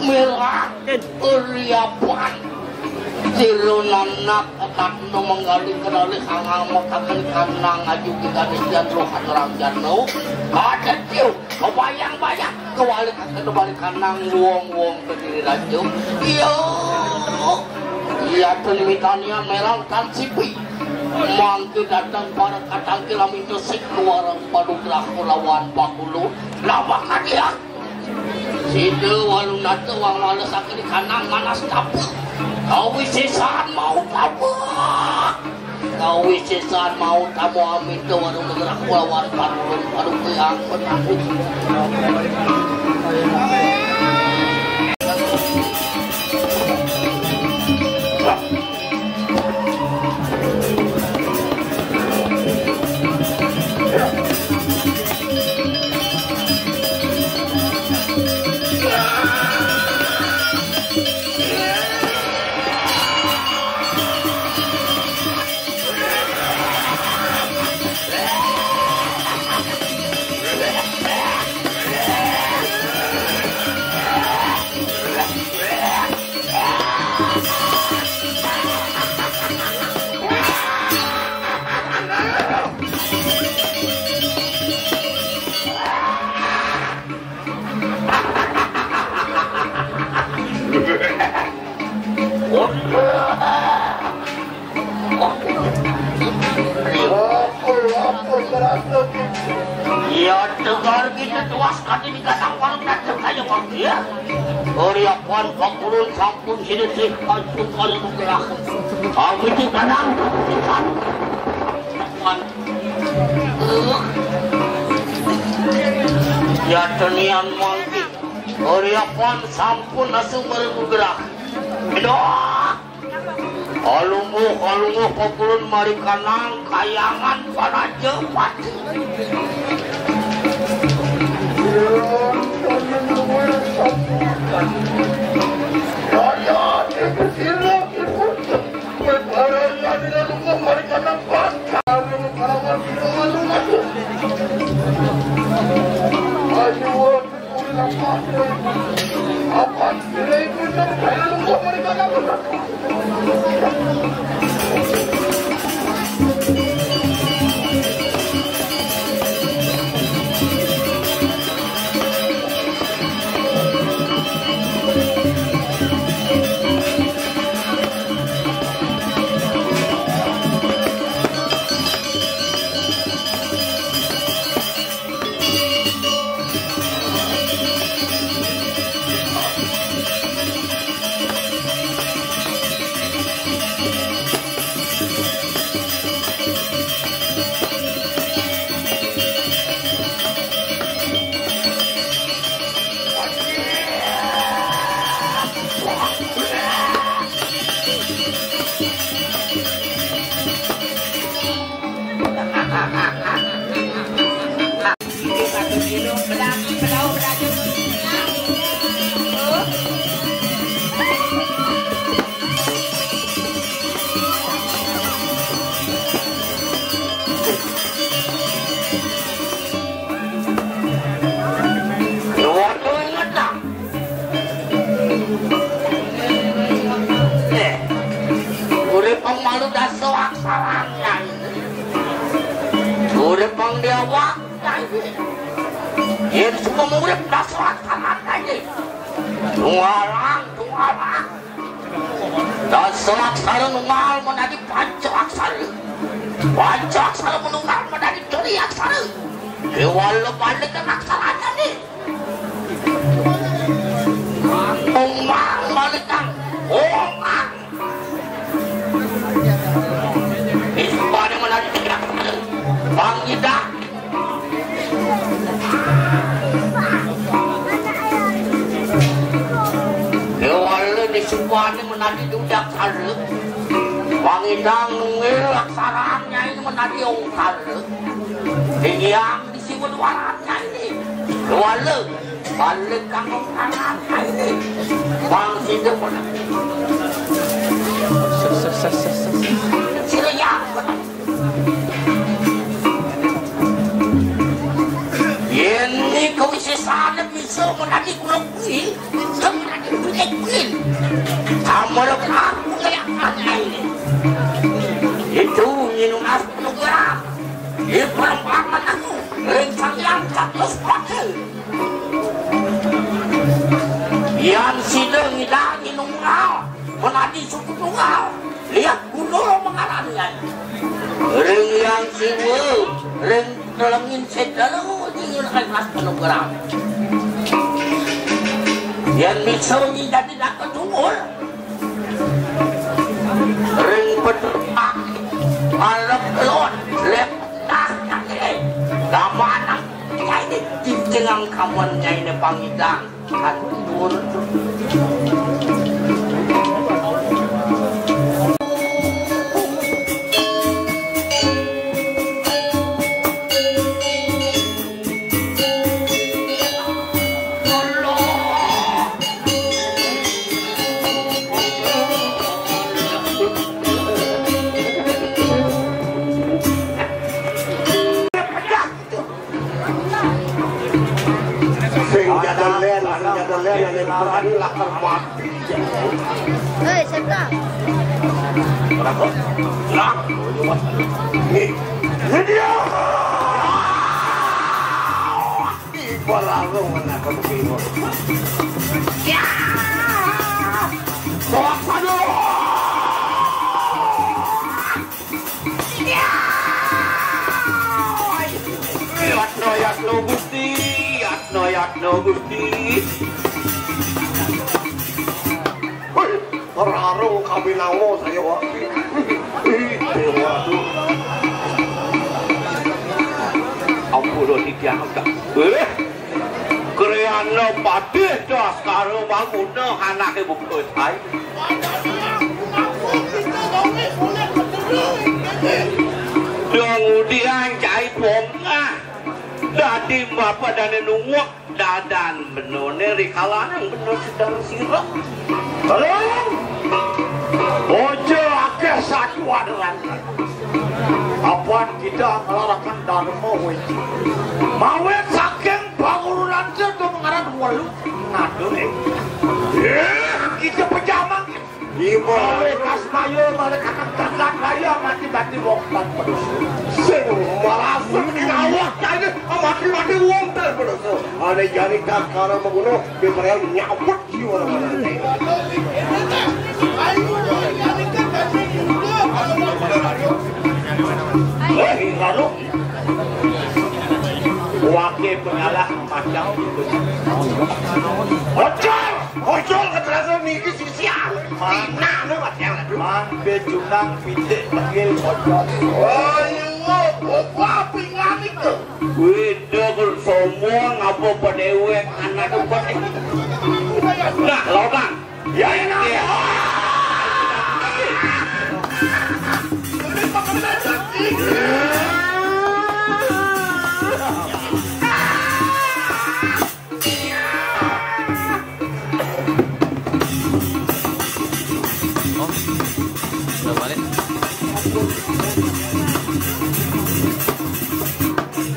merah uriapan Silunanak katno menggali kenali hangang makakan kanang aju kita nisian rohan rangjano ada tiu kebayang-bayang kewali kembali kanang wong-wong berdiri raju iya penimitannya merang tan sipi mangke datang para katang kilami tesik kewarang padugrah kulawan pakulu lawakan ya situ walung natu wang walas akhiri kanang manas tapu kau wisesaan mau tabu amin ke warung bergerak kulawan padulun padu kuyang penakut ya tegar kita tuas kati dikatang warung nato kayu makin uriapan pakulun sampun hidup sih kancun kayu bergerak kami di kadang ya tenian makin uriapan sampun langsung bergerak kalungu pakulun mari kanang kayangan para jepat Urip pang dia wakay. Yan semua urip na selat-selat aja. Tungalang. Dan selat-selat nungal menjadi pancaksara. Pancaksara menungal menjadi ceriaksara. Kewala balik ke aksaranya nih. Umang balikan. Umang. Ispan yang menjadi ceriaksara. Bang Ida. Kewala disumpahnya menjadi ceriaksara. Bang Ida nungil aksaranya ini menjadi ongkara. Yang disebut warannya ini wala balik kampung tangannya ini bang situ mana siriang ini kewisesannya bisa menjadi kulukui menjadi kulukui sama lepas kelayangannya ini itu minum as penuh di perumpamaan aku rencang yang terus pakai yang sidang ngidangi nunggal menadi suku nunggal lihat gunung mengalaminya ring yang siwu ring telengin sedalu dingin kelas penunggang yang misalnya jadi tak ketumur ring peterpak alap kelon lep Gamanang ini cincingang kamuannya ini pangidang hatur. Hei, siapa? Ini dia. Ibarat mana kau begini? Ya, bawa padu. Ya, yatno gusti, yatno gusti. Rarung kami nawo saya wakil. Waduh. Ampun diangkat. Kreana patih dah sekarang bangunnya anaknya bukan saya. Kemudian cai pomna. Dadi bapak dan nunggu dadan benone rikalanang bener sedang sirap. Halo. Ojo akeh satu adalah. Apaan kita melarangkan dharma wajib. Mawet saking bangunan itu mengarah walu ngadu kita pejamang. Ibu kas mayo mereka ternak raya mati-mati wong tak pedus. Sing malah ngawak aja mati-mati wong tak pedus. Ada jari kakara menguno biar nyabut jiwa orang. Lalu wakil pengalah macam itu. Ojol keterasa niki sisial. Mana lu macam itu? Ambil junang pitik panggil ojol. Oh iya, apa pingan itu? Widul semua ngapa pedewek anak tu pada. Nah, lobang. Ya ya.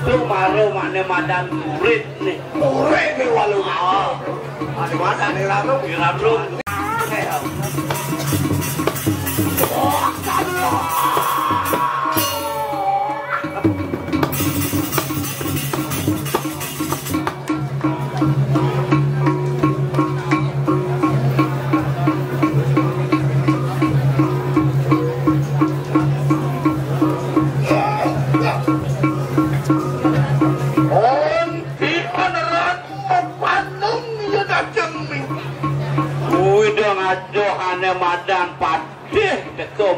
Itu malu mana madan murid nih. Murid nih walau. Ada mana nih lalu? Lalu.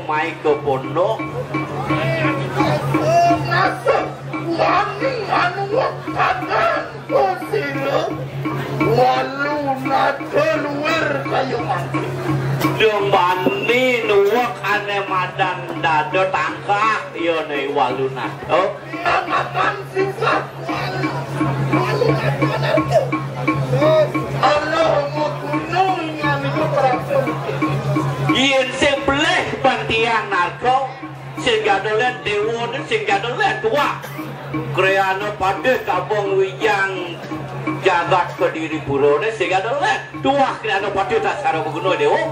mai ke pondok. Masuk wani anu akan kosilo walu nateluir kayu mangki. Dembani nuwak ane madan dado tangkak yo nei waluna. Oh, Namakan sifat walu nateluir. Allah mukunung ngami keperasaan. yen sebelah bantian narko sehingga dolen dewa sehingga dolen tua kreana pada kabong wijang jagat kediri pura sehingga dolen tua kreana pada tak sarang guna dewa.